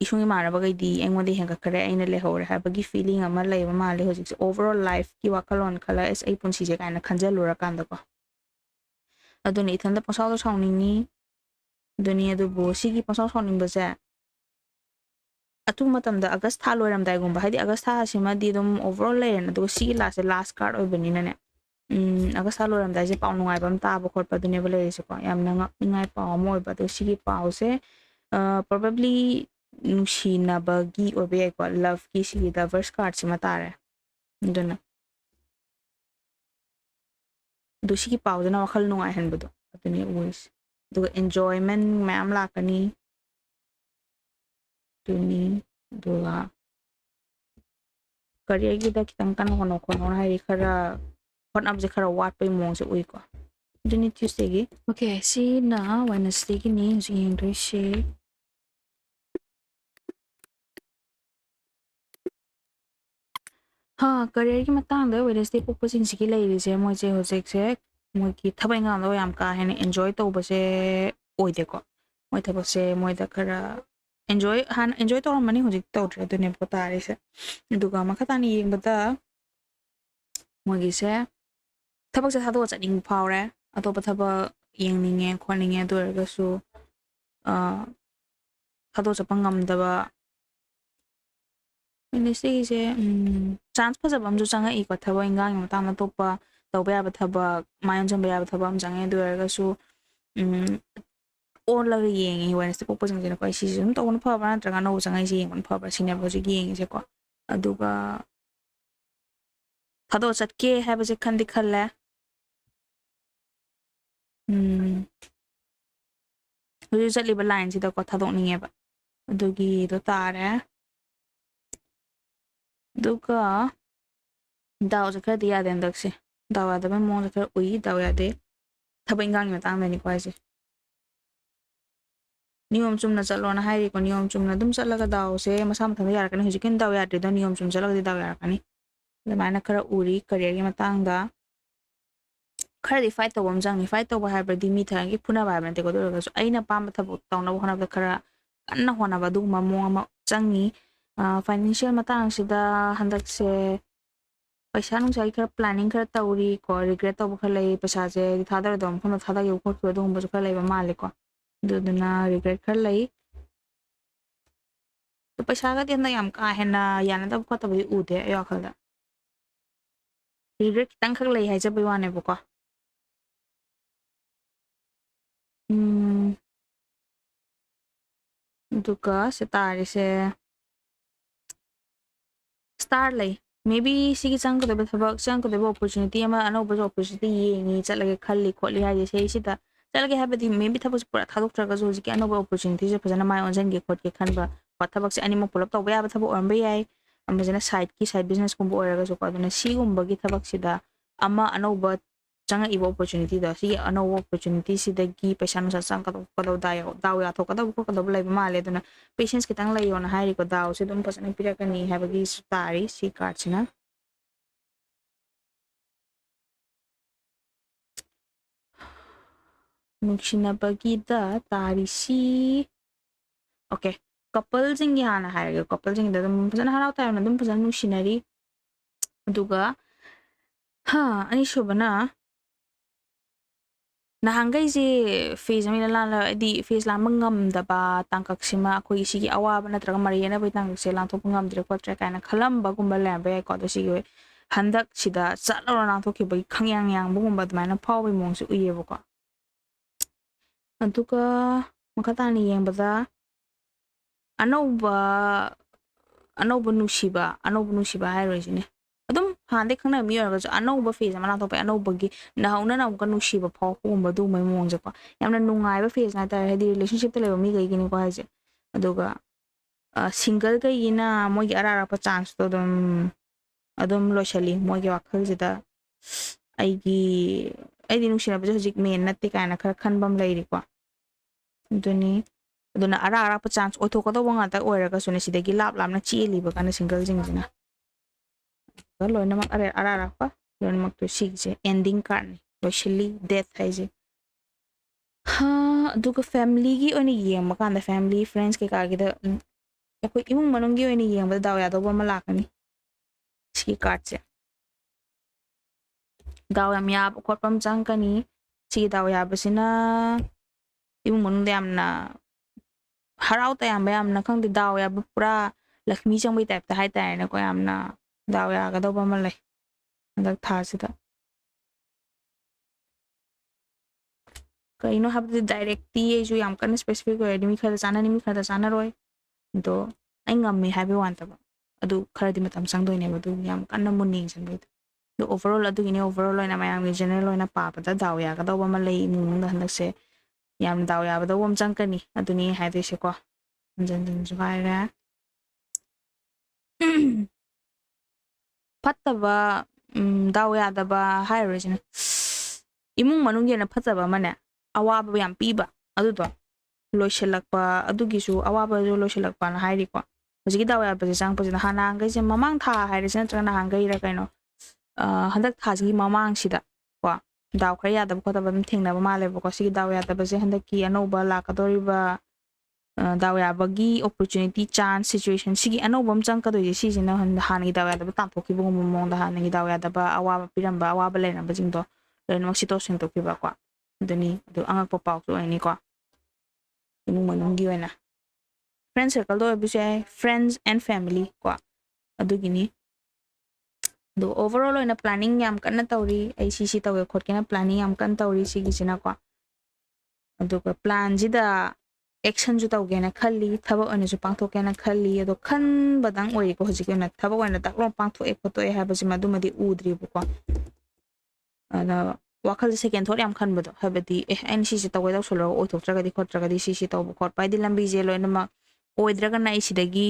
isung imara ba di engwadi henga kare aina le hore ha bagi feeling ama lai ba male hojik overall life ki wakalon khala es ai punsi je kaina khanjalura kanda ko aduni ithanda pasaw do sawning ni dunia du bo sigi pasaw sawning ba ja atu matam da august tha loiram dai gum ba hadi august tha sima di dum overall le na do sigi last card oi bani na ne august tha loiram dai je paw nungai bam ta ba khot pa dunia ba le se ko yam na ngai paw moi ba do sigi paw se probably nungsinabagi obe ko love ki sigi da verse card sima tare duna do sigi paw na wakhal nungai han budo atuni always do enjoyment ma'am lakani tuni dula career gi da kitang kan hono kono hai khara hon ab je khara wat pe mong se ui ko duni Tuesday gi okay si na Wednesday gi ni jing do she ha career ki matang da Wednesday pokpa sing sigi lai ri se mo je hojek se mo ki thabai ngam do yam ka hen enjoy to ba se oi de ko moi thabak se moi da khara enjoy to mani hojik to dre do ne pota ri se duga ma khata ni yeng bata mo gi se thabak se thado cha ning phaw re atop thabak yeng ninge khoninge do ra su thado cha pangam da ba Wednesday se chance pa jabam ju changa I ko thabo ingang ma ta na topa tawba ya ba thaba mayon jam ya ba thaba am jange do ra su on la yeng I Wednesday pokpa jang jena ko si sum to on pha ba na tra no changa si yeng pha ba sine ba ju yeng se ko aduga thado chat ke ha ba je khandi khalla hu jat li ba line si da ko thadok ninge ba adugi do tare duga daw je khar dia den dak se daw ya da ba mo je khar ui daw ya de thabai ngang ma tang ni ko ai se niyom chumna chalo na hai ko niyom chumna dum chalaga daw se masam thang yar kan hujikin daw ya de do niyom chum chalaga de daw yar kani le mana khara uri career gi matang da khara di fight to bom jang ni fight to ba har ba di mi thang gi phuna ba ban te ko do ga so aina pam ba thabu taw na hona ba khara kanna hona ba du ma mo ma changi financial matang sida handak se paisa nung sai khara planning khara tawri ko regret to ba khala paisa je thadar dom phuna thada yu khot ko dum ba khala lai ba male ko duduna regret khar lai to paisa ga den da yam ka hena yana da ko ta bi u de ya khala regret kitang khak lai hai ja bai wane bu ko duka se tare se star lai maybe sigi chang ko de thabak chang ko de opportunity ama ano ba opportunity yengi chalage khalli kholi ha je sei sida chalage ha ba di maybe thabak pura thadok tra ga jo ji ano ba opportunity je phajana mai onjen ge khot ke khan ba thabak se ani mo pulap to ba ya ba thabak on ba yai am jana side business ko bo ra ga jo ka duna si gum ba gi thabak sida ama ano ba changa ibo opportunity da si ano opportunity sida gi paisa no sa chang ka do daw ya thok ka do ko ka do lai ba male duna patience kitang lai on hai ko daw se dum pasana pira ka ni ha ba gi stari si card sina ꯅꯨꯡꯁꯤꯅꯕꯒꯤꯗ ꯇꯥꯔꯤꯁꯤ 오케이. 커플ꯁꯤꯡꯒꯤ ꯍꯥꯟꯅ ꯍꯥꯏꯔꯒꯦ. ꯀꯄꯜꯁꯤꯡꯗ ꯑꯗꯨꯝ ꯐꯖꯅ ꯍꯔꯥꯎ ꯇꯌꯥꯝꯅ ꯑꯗꯨꯝ ꯐꯖꯅ ꯅꯨꯡꯁꯤꯅꯔꯤ. ꯑꯗꯨꯒ ꯑꯅꯤꯁꯨꯕꯅ ꯅꯍꯥꯟꯈꯩꯁꯦ phase ꯑꯃ ꯂꯥꯟꯅ ꯍꯥꯏꯗꯤ ꯐꯦꯖ ꯂꯥꯟꯕ ꯉꯝꯗꯕ ꯇꯥꯡꯀꯛꯁꯤꯃ ꯑꯩꯈꯣꯏꯒꯤ ꯁꯤꯒꯤ ꯑꯋꯥꯕ ꯅꯠꯇ꯭ꯔꯒ ꯃꯔꯩ ꯌꯦꯠꯅꯕꯒꯤ ꯇꯥꯡꯀꯛꯁꯦ ꯂꯥꯟꯊꯣꯛꯄ ꯉꯝꯗ꯭ꯔꯦ ꯈꯣꯠꯇ꯭ꯔꯦ ꯀꯥꯏꯅ ꯈꯜꯂꯝꯕꯒꯨꯝꯕ ꯂꯩꯔꯝꯕ ꯌꯥꯏꯀꯣ ꯑꯗꯣ ꯁꯤꯒꯤ ꯍꯟꯗꯛꯁꯤꯗ ꯆꯠꯂꯧꯔ ꯂꯥꯟꯊꯣꯛꯈꯤꯕꯒꯤ ꯈꯪꯌꯥꯡ ꯌꯥꯡꯕꯒꯨꯝꯕ ꯑꯗꯨꯃꯥꯏꯅ ꯐꯥꯎꯕꯒꯤ ꯃꯑꯣꯡꯁꯦ ꯎꯏꯌꯦꯕꯀꯣ. ꯑꯗꯨꯒ ꯃꯈꯥ ꯇꯥꯅ ꯌꯦꯡꯕꯗ ꯑꯅꯧꯕ ꯅꯨꯡꯁꯤꯕ ꯍꯥꯏꯔꯣꯏꯁꯤꯅꯦ. ꯑꯗꯨꯝ ꯍꯥꯟꯅꯗꯩ ꯈꯪꯅꯕ ꯃꯤ ꯑꯣꯏꯔꯒꯁꯨ ꯑꯅꯧꯕ ꯐꯦꯖ ꯑꯃ ꯂꯥꯟꯊꯣꯛꯄꯩ ꯑꯅꯧꯕꯒꯤ ꯅꯧꯍꯧꯅꯅ ꯑꯃꯨꯛꯀ ꯅꯨꯡꯁꯤꯕ ꯐꯥꯎꯕꯒꯨꯝꯕ ꯑꯗꯨꯒꯨꯝꯕꯩ ꯃꯑꯣꯡꯁꯦꯀꯣ. ꯌꯥꯝꯅ ꯅꯨꯡꯉꯥꯏꯕ ꯐꯦꯖ ꯍꯥꯏꯇꯥꯔꯦ. ꯍꯥꯏꯗꯤ ꯔꯤꯂꯦꯁꯟꯁꯤꯞꯇ ꯂꯩꯕ ꯃꯤꯈꯩꯒꯤꯅꯤꯀꯣ ꯍꯥꯏꯁꯦ. ꯑꯗꯨꯒ ꯁꯤꯡꯒꯜꯈꯩꯒꯤꯅ ꯃꯣꯏꯒꯤ ꯑꯔꯥꯛ ꯑꯔꯥꯛꯄ ꯆꯥꯟꯁꯇꯣ ꯑꯗꯨꯝ ꯂꯣꯏꯁꯤꯜꯂꯤ ꯃꯣꯏꯒꯤ ꯋꯥꯈꯜꯁꯤꯗ. ꯑꯩꯗꯤ ꯅꯨꯡꯁꯤꯅꯕꯁꯦ ꯍꯧꯖꯤꯛ ꯃꯦꯟ ꯅꯠꯇꯦ ꯀꯥꯏꯅ ꯈꯔ ꯈꯟꯕ ꯑꯃ ꯂꯩꯔꯤꯀꯣ. ꯑꯗꯨꯅ ꯑꯔꯥꯛ ꯑꯔꯥꯛꯄ ꯆꯥꯟꯁ ꯑꯣꯏꯊꯣꯛꯀꯗꯧꯕ ꯉꯥꯛꯇ ꯑꯣꯏꯔꯒꯁꯨꯅꯦ ꯁꯤꯗꯒꯤ ꯂꯥꯞꯅ ꯆꯦꯜꯂꯤꯕ ꯀꯥꯟꯗ ꯁꯤꯡꯒꯜꯁꯤꯡꯁꯤꯅ. ꯂꯣꯏꯅꯃꯛ ꯑꯔꯥꯛ ꯑꯔꯥꯛꯄ ꯂꯣꯏꯅꯃꯛꯇꯣ ꯁꯤꯒꯤꯁꯦ ꯑꯦꯟꯗꯤꯡ ꯀꯥꯔꯗꯅꯤ. ꯂꯣꯏꯁꯤꯜꯂꯤ ꯗꯦꯠ ꯍꯥꯏꯁꯦ. ꯑꯗꯨꯒ ꯐꯦꯃꯤꯂꯤꯒꯤ ꯑꯣꯏꯅ ꯌꯦꯡꯕ ꯀꯥꯟꯗ ꯐꯦꯃꯤꯂꯤ ꯐ꯭ꯔꯦꯟడ్ꯁ ꯀꯩꯀꯥꯒꯤꯗ ꯑꯩꯈꯣꯏ ꯏꯃꯨꯡ ꯃꯅꯨꯡꯒꯤ ꯑꯣꯏꯅ ꯌꯦꯡꯕꯗ ꯗꯥꯎ ꯌꯥꯗꯧꯕ ꯑꯃ ꯂꯥꯛꯀꯅꯤ. ꯁꯤꯒꯤ ꯀꯥꯔꯠꯁꯦ ꯗꯥꯎ ꯌꯥꯝ ꯌꯥꯕ ꯈꯣꯠꯄ ꯑꯃ ꯆꯪꯀꯅꯤ. ꯁꯤꯒꯤ ꯗꯥꯎ ꯌꯥꯕꯁꯤꯅ ꯏꯃꯨꯡ ꯃꯅꯨꯡꯗ ꯌꯥꯝꯅ ꯍꯔꯥꯎ ꯇꯌꯥꯝꯕ ꯌꯥꯝꯅ ꯈꯪꯗꯦ ꯗꯥꯎ ꯌꯥꯕ ꯄꯨꯔꯥ ꯂꯛꯁꯃꯤ ꯆꯪꯕꯩ ꯇꯥꯏꯞꯇ ꯍꯥꯏꯇꯥꯔꯦꯅꯦꯀꯣ. ꯌꯥꯝꯅ ꯗꯥꯎ ꯌꯥꯒꯗꯧꯕ ꯑꯃ ꯂꯩ ꯍꯟꯗꯛ ꯊꯥꯁꯤꯗ. ꯀꯩꯅꯣ ꯍꯥꯏꯕꯗꯤ ꯗꯥꯏꯔꯦꯛꯇꯤ ꯑꯩꯁꯨ ꯌꯥꯝ ꯀꯟꯅ ꯁ꯭ꯄꯦꯁꯤꯐꯤꯛ ꯑꯣꯏꯔꯗꯤ ꯃꯤ ꯈꯔꯗ ꯆꯥꯅꯅꯤ ꯃꯤ ꯈꯔꯗ ꯆꯥꯅꯔꯣꯏ. ꯑꯗꯣ ꯑꯩ ꯉꯝꯃꯦ ꯍꯥꯏꯕꯩ ꯋꯥ ꯅꯠꯇꯕ ꯑꯗꯨ ꯈꯔꯗꯤ ꯃꯇꯝ ꯆꯪꯗꯣꯏꯅꯦꯕ. ꯑꯗꯨ ꯌꯥꯝ ꯀꯟꯅ ꯃꯨꯟꯅ ꯌꯦꯡꯁꯤꯟꯕꯩꯗꯣ. ꯑꯗꯣ ꯑꯣꯚꯔꯑꯣꯜ ꯑꯗꯨꯒꯤꯅꯤ ꯑꯣꯚꯔꯑꯣꯜ ꯑꯣꯏꯅ ꯃꯌꯥꯝꯒꯤ ꯖꯦꯅꯔꯦꯜ ꯑꯣꯏꯅ ꯄꯥꯕꯗ ꯗꯥꯎ ꯌꯥꯒꯗꯧꯕ ꯑꯃ ꯂꯩ ꯏꯃꯨꯡ ꯃꯅꯨꯡꯗ ꯍꯟꯗꯛꯁꯦ. ꯌꯥꯝ ꯗꯥꯎ ꯌꯥꯕꯗꯧꯕ ꯑꯃ ꯆꯪꯀꯅꯤ. ꯑꯗꯨꯅꯤ ꯍꯥꯏꯗꯣꯏꯁꯦꯀꯣ. ꯍꯟꯖꯤꯟ ꯍꯟꯖꯤꯟꯁꯨ ꯍꯥꯏꯔꯦ. ꯐꯠꯇꯕ ꯗꯥꯎ ꯌꯥꯗꯕ ꯍꯥꯏꯔꯔꯣꯏꯁꯤꯅꯦ. ꯏꯃꯨꯡ ꯃꯅꯨꯡꯒꯤ ꯑꯣꯏꯅ ꯐꯠꯇꯕ ꯑꯃꯅꯦ ꯑꯋꯥꯕ ꯌꯥꯝ ꯄꯤꯕ ꯑꯗꯨꯗꯣ ꯂꯣꯏꯁꯤꯜꯂꯛꯄ ꯑꯗꯨꯒꯤꯁꯨ ꯑꯋꯥꯕꯁꯨ ꯂꯣꯏꯁꯤꯜꯂꯛꯄꯅ ꯍꯥꯏꯔꯤꯀꯣ. ꯍꯧꯖꯤꯛꯀꯤ ꯗꯥꯎ ꯌꯥꯕꯁꯦ ꯆꯪꯉꯛꯄꯁꯤꯅ ꯅꯍꯥꯟꯈꯩꯁꯦ ꯃꯃꯥꯡ ꯊꯥ ꯍꯥꯏꯔꯤꯁꯤ ꯅꯠꯇ꯭ꯔꯒ ꯅꯍꯥꯟꯈꯩꯔ ꯀꯩꯅꯣ ꯍꯟꯗꯛ ꯊꯥꯁꯤꯒꯤ ꯃꯃꯥꯡꯁꯤꯗ ꯀꯣ ꯗꯥꯎ ꯈꯔ ꯌꯥꯗꯕ ꯈꯣꯠꯇꯕ ꯑꯗꯨꯝ ꯊꯦꯡꯅꯕ ꯃꯥꯜꯂꯦꯕꯀꯣ. ꯁꯤꯒꯤ ꯗꯥꯎ ꯌꯥꯗꯕꯁꯦ ꯍꯟꯗꯛꯀꯤ ꯑꯅꯧꯕ ꯂꯥꯛꯀꯗꯧꯔꯤꯕ ꯗꯥꯎ ꯌꯥꯕꯒꯤ ꯑꯣꯄꯣꯔꯆꯨꯅꯤꯇꯤ ꯆꯥꯟꯁ ꯁꯤꯆꯨꯋꯦꯁꯟ ꯁꯤꯒꯤ ꯑꯅꯧꯕ ꯑꯃ ꯆꯪꯉꯛꯀꯗꯣꯏꯁꯦ ꯁꯤꯁꯤꯅ ꯍꯥꯟꯅꯒꯤ ꯗꯥꯎ ꯌꯥꯗꯕ ꯇꯥꯟꯊꯣꯛꯈꯤꯕꯒꯨꯝꯕ ꯃꯑꯣꯡꯗ ꯍꯥꯟꯅꯒꯤ ꯗꯥꯎ ꯌꯥꯗꯕ ꯑꯋꯥꯕ ꯄꯤꯔꯝꯕ ꯑꯋꯥꯕ ꯂꯩꯔꯝꯕꯁꯤꯡꯗꯣ ꯂꯣꯏꯅꯃꯛ ꯁꯤꯠꯇꯣꯛ ꯁꯦꯡꯗꯣꯛꯈꯤꯕꯀꯣ. ꯑꯗꯨꯅꯤ ꯑꯗꯨ ꯑꯉꯛꯄ ꯄꯥꯎꯁꯨ ꯑꯣꯏꯅꯤꯀꯣ ꯏꯃꯨꯡ ꯃꯅꯨꯡꯒꯤ ꯑꯣꯏꯅ. ꯐ꯭ꯔꯦꯟ ꯁꯔꯀꯜꯗ ꯑꯣꯏꯕꯁꯨ ꯌꯥꯏ. ꯐ꯭ꯔꯦꯟꯁ ꯑꯦꯟ ꯐꯦꯃꯤꯂꯤ ꯀꯣ ꯑꯗꯨꯒꯤꯅꯤ. ꯑꯗꯣ ꯑꯣꯚꯔꯑꯣꯜ ꯑꯣꯏꯅ ꯄ꯭ꯂꯥꯅꯤꯡ ꯌꯥꯝ ꯀꯟꯅ ꯇꯧꯔꯤ. ꯑꯩ ꯁꯤ ꯇꯧꯒꯦ ꯈꯣꯠꯀꯦꯅ ꯄ꯭ꯂꯥꯅꯤꯡ ꯌꯥꯝ ꯀꯟꯅ ꯇꯧꯔꯤ ꯁꯤꯒꯤꯁꯤꯅꯀꯣ. ꯑꯗꯨꯒ ꯄ꯭ꯂꯥꯟꯁꯤꯗ ꯑꯦꯛꯁꯟꯁꯨ ꯇꯧꯒꯦꯅ ꯈꯜꯂꯤ. ꯊꯕꯛ ꯑꯣꯏꯅꯁꯨ ꯄꯥꯡꯊꯣꯛꯀꯦꯅ ꯈꯜꯂꯤ. ꯑꯗꯣ ꯈꯟꯕꯗꯪ ꯑꯣꯏꯔꯤꯀꯣ ꯍꯧꯖꯤꯛꯀꯤ ꯑꯣꯏꯅ. ꯊꯕꯛ ꯑꯣꯏꯅ ꯗꯛ ꯂꯥꯎꯅ ꯄꯥꯡꯊꯣꯛꯑꯦ ꯈꯣꯠꯇꯣꯛꯑꯦ ꯍꯥꯏꯕꯁꯤꯃ ꯑꯗꯨꯃꯗꯤ ꯎꯗ꯭ꯔꯤꯕꯀꯣ. ꯑꯗ ꯋꯥꯈꯜꯁꯦ ꯁꯦꯀꯦꯟ ꯊꯣꯠ ꯌꯥꯝ ꯈꯟꯕꯗꯣ. ꯍꯥꯏꯕꯗꯤ ꯑꯩꯅ ꯁꯤꯁꯦ ꯇꯧꯒꯦ ꯇꯧꯁꯜꯂꯨꯔꯒ ꯑꯣꯏꯊꯣꯛꯇ꯭ꯔꯒꯗꯤ ꯈꯣꯠꯇ꯭ꯔꯒꯗꯤ ꯁꯤ ꯇꯧꯕ ꯈꯣꯠꯄ ꯍꯥꯏꯗꯤ ꯂꯝꯕꯤꯁꯦ ꯂꯣꯏꯅꯃꯛ ꯑꯣꯏꯗ꯭ꯔꯒꯅ ꯑꯩ ꯁꯤꯗꯒꯤ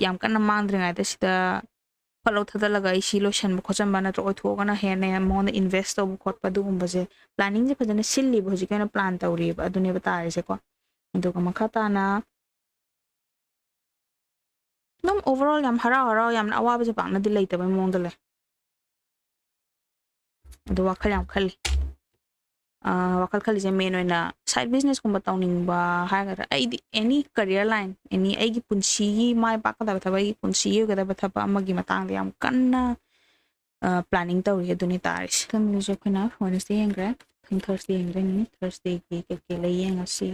ꯌꯥꯝ ꯀꯟꯅ ꯃꯥꯡꯗ꯭ꯔꯤꯉꯩꯗ ꯁꯤꯗ ꯐꯠꯂꯧ ꯊꯗꯠꯂꯒ ꯑꯩ ꯁꯤ ꯂꯣꯏꯁꯟꯕ ꯈꯣꯠꯆꯟꯕ ꯅꯠꯇ꯭ꯔꯒ ꯑꯣꯏꯊꯣꯛꯑꯒꯅ ꯍꯦꯟꯅ ꯃꯉꯣꯟꯗ ꯏꯟꯚꯦꯁ ꯇꯧꯕ ꯈꯣꯠꯄ ꯑꯗꯨꯒꯨꯝꯕꯁꯦ ꯄ꯭ꯂꯥꯅꯤꯡꯁꯦ ꯐꯖꯅ ꯁꯤꯜꯂꯤꯕ ꯍꯧꯖꯤꯛꯀꯤ ꯑꯣꯏꯅ ꯄ꯭ꯂꯥꯟ ꯇꯧꯔꯤꯕ ꯑꯗꯨꯅꯦꯕ ꯇꯥꯔꯤꯁꯦꯀꯣ. ꯑꯗꯨꯒ ꯃꯈꯥ ꯇꯥꯅ ꯑꯗꯨꯝ ꯑꯣꯚꯔꯑꯣꯜ ꯌꯥꯝ ꯍꯔꯥꯎ ꯌꯥꯝꯅ ꯑꯋꯥꯕꯁꯦ ꯄꯥꯛꯅꯗꯤ ꯂꯩꯇꯕꯩ ꯃꯑꯣꯡꯗ ꯂꯩ. ꯑꯗꯣ ꯋꯥꯈꯜ ꯌꯥꯝ ꯈꯜꯂꯤ. ꯋꯥꯈꯜ ꯈꯜꯂꯤꯁꯦ ꯃꯦꯟ ꯑꯣꯏꯅ ꯁꯥꯏꯠ ꯕꯤꯖꯤꯅꯦꯁꯀꯨꯝꯕ ꯇꯧꯅꯤꯡꯕ ꯍꯥꯏꯒꯗ꯭ꯔꯥ ꯑꯩꯗꯤ ꯑꯦꯅꯤ ꯀꯔꯤꯌꯔ ꯂꯥꯏꯟ ꯑꯦꯅꯤ ꯑꯩꯒꯤ ꯄꯨꯟꯁꯤꯒꯤ ꯃꯥꯏ ꯄꯥꯛꯀꯗꯕ ꯊꯕꯛ ꯑꯩꯒꯤ ꯄꯨꯟꯁꯤꯒꯤ ꯑꯣꯏꯒꯗꯕ ꯊꯕꯛ ꯑꯃꯒꯤ ꯃꯇꯥꯡꯗ ꯌꯥꯝ ꯀꯟꯅ ꯄ꯭ꯂꯥꯅꯤꯡ ꯇꯧꯔꯤ. ꯑꯗꯨꯅꯤ ꯇꯥꯔꯤꯁꯦ. ꯃꯊꯪꯒꯤꯁꯦ ꯑꯩꯈꯣꯏꯅ ꯋꯦꯗꯅꯁꯗꯦ ꯌꯦꯡꯈ꯭ꯔꯦ. ꯊꯔꯁꯗꯦ ꯌꯦꯡꯗꯣꯏꯅꯤ. ꯊꯔꯁꯗꯦꯒꯤ ꯀꯩꯀꯩ ꯂꯩ ꯌꯦꯡꯉꯁꯤ.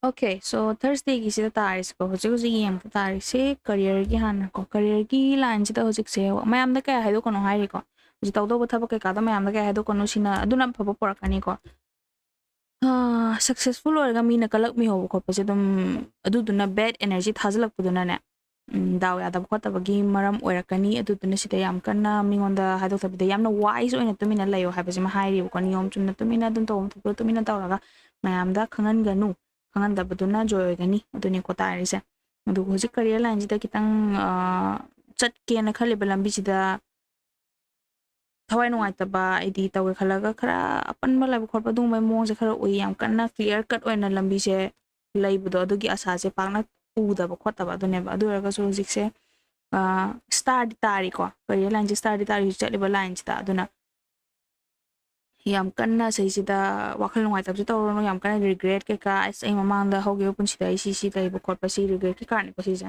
ꯑꯣꯀꯦ ꯁꯣ ꯊꯔꯁꯗꯦꯒꯤꯁꯤꯗ ꯇꯥꯔꯤꯁꯤꯀꯣ ꯍꯧꯖꯤꯛ ꯌꯦꯡꯕ ꯇꯥꯔꯤꯁꯦ ꯀꯔꯤꯌꯔꯒꯤ ꯍꯥꯟꯅꯀꯣ. ꯀꯔꯤꯌꯔꯒꯤ ꯂꯥꯏꯟꯁꯤꯗ ꯍꯧꯖꯤꯛꯁꯦ ꯃꯌꯥꯝꯗ ꯀꯌꯥ ꯍꯥꯏꯗꯣꯛꯀꯅꯣ ꯍꯥꯏꯔꯤꯀꯣ. ꯍꯧꯖꯤꯛ ꯇꯧꯗꯧꯕ ꯊꯕꯛ ꯀꯩꯀꯥꯗꯣ ꯃꯌꯥꯝꯗ ꯀꯌꯥ ꯍꯥꯏꯗꯣꯛꯀꯅꯨ ꯁꯤꯅ ꯑꯗꯨꯅ ꯑꯐꯕ ꯄꯣꯔꯛꯀꯅꯤꯀꯣ. ꯁꯛꯁꯦꯁꯐꯨꯜ ꯑꯣꯏꯔꯒ ꯃꯤꯅ ꯀꯂꯛꯃꯤꯍꯧꯕ ꯈꯣꯠꯄꯁꯦ ꯑꯗꯨꯝ ꯑꯗꯨꯗꯨꯅ ꯕꯦꯗ ꯑꯦꯅꯔꯖꯤ ꯊꯥꯖꯤꯜꯂꯛꯄꯗꯨꯅꯅꯦ ꯗꯥꯎ ꯌꯥꯗꯕ ꯈꯣꯠꯇꯕꯒꯤ ꯃꯔꯝ ꯑꯣꯏꯔꯛꯀꯅꯤ. ꯑꯗꯨꯗꯨꯅ ꯁꯤꯗ ꯌꯥꯝ ꯀꯟꯅ ꯃꯤꯉꯣꯟꯗ ꯍꯥꯏꯗꯣꯛꯇꯕꯤꯗ ꯌꯥꯝꯅ ꯋꯥꯏꯁ ꯑꯣꯏꯅ ꯇꯨꯃꯤꯟꯅ ꯂꯩꯌꯣ ꯍꯥꯏꯕꯁꯤꯃ ꯍꯥꯏꯔꯤꯕꯀꯣ. ꯅꯤꯌꯣꯝ ꯆꯨꯝꯅ ꯇꯨꯃꯤꯟꯅ ꯑꯗꯨꯝ ꯇꯧꯐꯝ ꯊꯣꯛꯄ ꯇꯨꯃꯤꯟꯅ ꯇꯧꯔꯒ ꯃꯌꯥꯝꯗ ꯈꯪꯍꯟꯒꯅꯨ. ꯈꯪꯍꯟꯗꯕꯗꯨꯅ ꯖꯣꯏ ꯑꯣꯏꯒꯅꯤ. ꯑꯗꯨꯅꯤꯀꯣ ꯇꯥꯔꯤꯁꯦ. ꯑꯗꯨꯒ ꯍꯧꯖꯤꯛ ꯀꯔꯤꯌꯔ ꯂꯥꯏꯟꯁꯤꯗ ꯈꯤꯇꯪ ꯆꯠꯀꯦꯅ ꯈꯜꯂꯤꯕ ꯂꯝꯕꯤꯁꯤꯗ ꯊꯋꯥꯏ ꯅꯨꯡꯉꯥꯏꯇꯕ ꯑꯩꯗꯤ ꯇꯧꯒꯦ ꯈꯜꯂꯒ ꯈꯔ ꯑꯄꯟꯕ ꯂꯩꯕ ꯈꯣꯠꯄ ꯑꯗꯨꯒꯨꯝꯕꯩ ꯃꯑꯣꯡꯁꯦ ꯈꯔ ꯎꯏ. ꯌꯥꯝ ꯀꯟꯅ ꯀ꯭ꯂꯤꯌꯥꯔ ꯀꯠ ꯑꯣꯏꯅ ꯂꯝꯕꯤꯁꯦ ꯂꯩꯕꯗꯣ ꯑꯗꯨꯒꯤ ꯑꯁꯥꯁꯦ ꯄꯥꯛꯅ ꯎꯗꯕ ꯈꯣꯠꯇꯕ ꯑꯗꯨꯅꯦꯕ. ꯑꯗꯨ ꯑꯣꯏꯔꯒꯁꯨ ꯍꯧꯖꯤꯛꯁꯦ ꯁ꯭ꯇꯥꯔꯗꯤ ꯇꯥꯔꯤꯀꯣ ꯀꯔꯤꯌꯔ ꯂꯥꯏꯟꯁꯦ ꯁ꯭ꯇꯥꯔꯗꯤ ꯇꯥꯔꯤ ꯆꯠꯂꯤꯕ ꯂꯥꯏꯟꯁꯤꯗ ꯑꯗꯨꯅ ꯌꯥꯝ ꯀꯟꯅ ꯁꯤꯁꯤꯗ ꯋꯥꯈꯜ ꯅꯨꯡꯉꯥꯏꯇꯕꯁꯨ ꯇꯧꯔꯨꯅꯨ ꯌꯥꯝ ꯀꯟꯅ ꯔꯤꯒ꯭ꯔꯦꯠ ꯀꯩꯀꯥ ꯑꯁ ꯑꯩ ꯃꯃꯥꯡꯗ ꯍꯧꯈꯤꯕ ꯄꯨꯟꯁꯤꯗ ꯑꯩ ꯁꯤ ꯂꯩꯕ ꯈꯣꯠꯄ ꯁꯤ ꯔꯤꯒ꯭ꯔꯦꯠꯀꯤ ꯀꯥꯔꯠꯅꯤꯀꯣ ꯁꯤꯁꯦ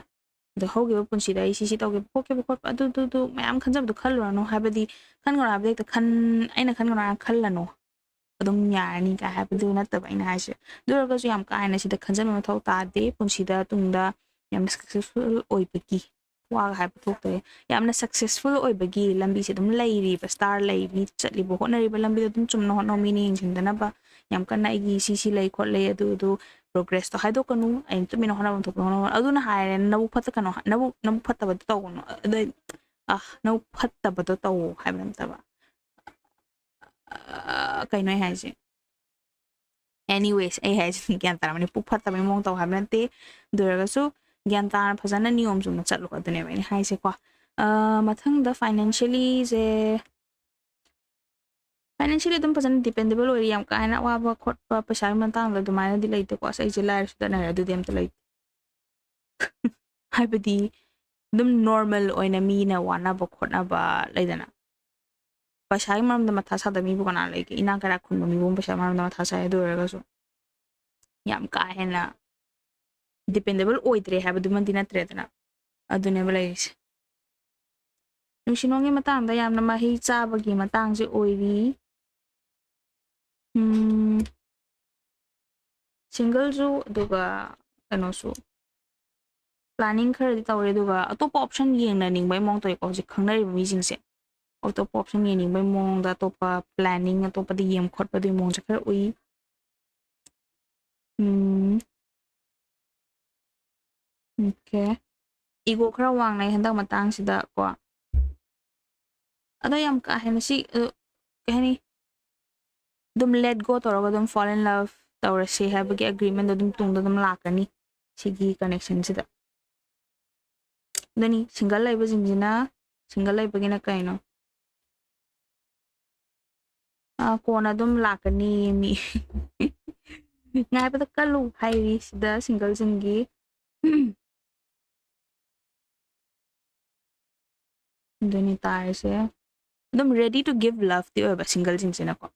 ꯑꯗꯣ ꯍꯧꯈꯤꯕ ꯄꯨꯟꯁꯤꯗ ꯑꯩ ꯁꯤ ꯇꯧꯈꯤꯕ ꯈꯣꯠꯈꯤꯕ ꯈꯣꯠꯄ ꯑꯗꯨꯗꯨ ꯃꯌꯥꯝ ꯈꯟꯖꯕꯗꯣ ꯈꯜꯂꯨꯔꯅꯨ ꯍꯥꯏꯕꯗꯤ ꯈꯟꯒꯅꯣ ꯍꯥꯏꯕꯗꯤ ꯍꯦꯛꯇ ꯑꯩꯅ ꯈꯟꯒꯅꯣ ꯍꯥꯏꯅ ꯈꯜꯂꯅꯨ ꯑꯗꯨꯝ ꯌꯥꯔꯅꯤ ꯀꯥꯏ ꯍꯥꯏꯕꯗꯨ ꯅꯠꯇꯕ ꯑꯩꯅ ꯍꯥꯏꯁꯦ ꯑꯗꯨ ꯑꯣꯏꯔꯒꯁꯨ ꯌꯥꯝ ꯀꯥ ꯍꯦꯟꯅ ꯁꯤꯗ ꯈꯟꯖꯟꯕ ꯃꯊꯧ ꯇꯥꯗꯦ ꯄꯨꯟꯁꯤꯗ ꯇꯨꯡꯗ ꯌꯥꯝꯅ ꯁꯛꯁꯦꯁꯐꯨꯜ ꯑꯣꯏꯕꯒꯤ ꯋꯥꯒ ꯍꯥꯏꯕ ꯊꯣꯛꯇ꯭ꯔꯦ ꯌꯥꯝꯅ ꯁꯛꯁꯦꯁꯐꯨꯜ ꯑꯣꯏꯕꯒꯤ ꯂꯝꯕꯤꯁꯦ ꯑꯗꯨꯝ ꯂꯩꯔꯤꯕ ꯁ꯭ꯇꯥꯔ ꯂꯩꯔꯤ ꯆꯠꯂꯤꯕ ꯍꯣꯠꯅꯔꯤꯕ ꯂꯝꯕꯤꯗꯣ ꯑꯗꯨꯝ ꯆꯨꯝꯅ ꯍꯣꯠꯅꯧ ꯃꯤꯅ ꯌꯦꯡꯁꯤꯟꯗꯅꯕ ꯌꯥꯝ ꯀꯟꯅ ꯑꯩꯒꯤ ꯁꯤ ꯂꯩ ꯈꯣꯠꯂꯦ ꯑꯗꯨ ꯄ꯭ꯔꯣꯒ꯭ꯔꯦꯁꯇꯣ ꯍꯥꯏꯗꯣꯛꯀꯅꯨ ꯑꯩꯅ ꯇꯨꯃꯤꯟꯅ ꯍꯣꯠꯅꯐꯝ ꯊꯣꯛꯄ ꯍꯣꯠꯅꯧ ꯑꯗꯨꯅ ꯍꯥꯏꯔꯦ ꯅꯕꯨꯛ ꯐꯠꯇꯀꯅꯣ ꯅꯕꯨꯛ ꯐꯠꯇꯕꯗꯣ ꯇꯧꯒꯅꯨ ꯑꯗꯩ ꯅꯕꯨꯛ ꯐꯠꯇꯕꯗꯣ ꯇꯧ ꯍꯥꯏꯕ ꯅꯠꯇꯕ ꯀꯩꯅꯣ ꯑꯩ ꯍꯥꯏꯁꯦ ꯑꯦꯅꯤꯋꯦꯁ ꯑꯩ ꯍꯥꯏꯁꯦ ꯒ꯭ꯌꯥꯟ ꯇꯥꯔꯝꯃꯅꯤ ꯄꯨꯛ ꯐꯠꯇꯕꯩ ꯃꯑꯣꯡ ꯇꯧ ꯍꯥꯏꯕ ꯅꯠꯇꯦ ꯑꯗꯨ ꯑꯣꯏꯔꯒꯁꯨ ꯒ꯭ꯌꯥꯟ ꯇꯥꯅ ꯐꯖꯅ ꯅꯤꯌꯣꯝ ꯆꯨꯝꯅ ꯆꯠꯂꯣ ꯑꯗꯨꯅꯦꯕ ꯑꯩꯅ ꯍꯥꯏꯁꯦꯀꯣ ꯃꯊꯪꯗ ꯐꯥꯏꯅꯥꯟꯁꯤꯌꯦꯂꯤꯁꯦ ꯐꯥꯏꯅꯥꯟꯁꯤꯌꯦꯂꯤ ꯑꯗꯨꯝ ꯐꯖꯅ ꯗꯤꯄꯦꯟꯗꯦꯕꯜ ꯑꯣꯏꯔꯤ ꯌꯥꯝ ꯀꯥ ꯍꯦꯟꯅ ꯑꯋꯥꯕ ꯈꯣꯠꯄ ꯄꯩꯁꯥꯒꯤ ꯃꯇꯥꯡꯗ ꯑꯗꯨꯃꯥꯏꯅꯗꯤ ꯂꯩꯇꯦꯀꯣ ꯑꯁ ꯑꯩꯁꯦ ꯂꯥꯏꯔꯁꯨ ꯆꯠꯅꯔꯦ ꯑꯗꯨꯗꯤ ꯑꯝꯇ ꯂꯩꯇꯦ ꯍꯥꯏꯕꯗꯤ ꯑꯗꯨꯝ ꯅꯣꯔꯃꯦꯜ ꯑꯣꯏꯅ ꯃꯤꯅ ꯋꯥꯅꯕ ꯈꯣꯠꯅꯕ ꯂꯩꯗꯅ ꯄꯩꯁꯥꯒꯤ ꯃꯔꯝꯗ ꯃꯊꯥ ꯁꯥꯗꯕ ꯃꯤꯕꯨ ꯀꯅꯥ ꯂꯩꯒꯦ ꯏꯅꯥꯛ ꯀꯩꯔꯥꯛ ꯈꯨꯟꯕ ꯃꯤꯕꯨ ꯄꯩꯁꯥꯒꯤ ꯃꯔꯝꯗ ꯃꯊꯥ ꯁꯥꯏ ꯑꯗꯨ ꯑꯣꯏꯔꯒꯁꯨ ꯌꯥꯝ ꯀꯥ ꯍꯦꯟꯅ ꯗꯤꯄꯦꯟꯗꯦꯕꯜ ꯑꯣꯏꯗ꯭ꯔꯦ ꯍꯥꯏꯕꯗꯨꯃꯗꯤ ꯅꯠꯇ꯭ꯔꯦꯗꯅ ꯑꯗꯨꯅꯦꯕ ꯂꯩꯔꯤꯁꯦ ꯅꯨꯡꯁꯤ ꯅꯨꯡꯒꯤ ꯃꯇꯥꯡꯗ ꯌꯥꯝꯅ ꯃꯍꯩ ꯆꯥꯕꯒꯤ ꯃꯇꯥꯡꯁꯦ ꯑꯣꯏꯔꯤ ꯁꯤꯡꯒꯜꯁꯨ ꯑꯗꯨꯒ ꯀꯩꯅꯣꯁꯨ ꯄ꯭ꯂꯥꯅꯤꯡ ꯈꯔꯗꯤ ꯇꯧꯔꯦ ꯑꯗꯨꯒ ꯑꯇꯣꯞꯄ ꯑꯣꯞꯁꯟ ꯌꯦꯡꯅꯅꯤꯡꯕꯩ ꯃꯑꯣꯡ ꯇꯧꯋꯦꯀꯣ ꯍꯧꯖꯤꯛ ꯈꯪꯅꯔꯤꯕ ꯃꯤꯁꯤꯡꯁꯦ ꯑꯇꯣꯞꯄ ꯑꯣꯞꯁꯟ ꯌꯦꯡꯅꯤꯡꯕꯩ ꯃꯑꯣꯡꯗ ꯑꯇꯣꯞꯄ ꯄ꯭ꯂꯥꯅꯤꯡ ꯑꯇꯣꯞꯄꯗ ꯌꯦꯡ ꯈꯣꯠꯄꯗꯨꯒꯤ ꯃꯑꯣꯡꯁꯦ ꯈꯔ ꯎꯏ ꯑꯣꯀꯦ ꯏꯒꯣ ꯈꯔ ꯋꯥꯡꯅꯩ ꯍꯟꯗꯛ ꯃꯇꯥꯡꯁꯤꯗ ꯀꯣ ꯑꯗꯣ ꯌꯥꯝ ꯀꯥ ꯍꯦꯟꯅ ꯀꯩ ꯍꯥꯏꯅꯤ ꯑꯗꯨꯝ ꯂꯦꯠ ꯒꯣ ꯇꯧꯔꯒ ꯑꯗꯨꯝ ꯐꯣꯜ ꯏꯟ ꯂꯚ ꯇꯧꯔꯁꯤ ꯍꯥꯏꯕꯒꯤ ꯑꯦꯒ꯭ꯔꯤꯃꯦꯟꯗꯣ ꯑꯗꯨꯝ ꯇꯨꯡꯗ ꯑꯗꯨꯝ ꯂꯥꯛꯀꯅꯤ ꯁꯤꯒꯤ ꯀꯅꯦꯛꯁꯟꯁꯤꯗ ꯑꯗꯨꯅꯤ ꯁꯤꯡꯒꯜ ꯂꯩꯕꯁꯤꯡꯁꯤꯅ ꯁꯤꯡꯒꯜ ꯂꯩꯕꯒꯤꯅ ꯀꯩꯅꯣ ꯀꯣꯟꯅ ꯑꯗꯨꯝ ꯂꯥꯛꯀꯅꯤ ꯃꯤ ꯉꯥꯏꯕꯗ ꯀꯜꯂꯨ ꯍꯥꯏꯔꯤ ꯁꯤꯗ ꯁꯤꯡꯒꯜꯁꯤꯡꯒꯤ ꯑꯗꯨꯅꯤ ꯇꯥꯔꯤꯁꯦ ꯑꯗꯨꯝ ꯔꯦꯗꯤ ꯇꯨ ꯒꯤꯚ ꯂꯚꯇꯤ ꯑꯣꯏꯕ ꯁꯤꯡꯒꯜꯁꯤꯡꯁꯤꯅꯀꯣ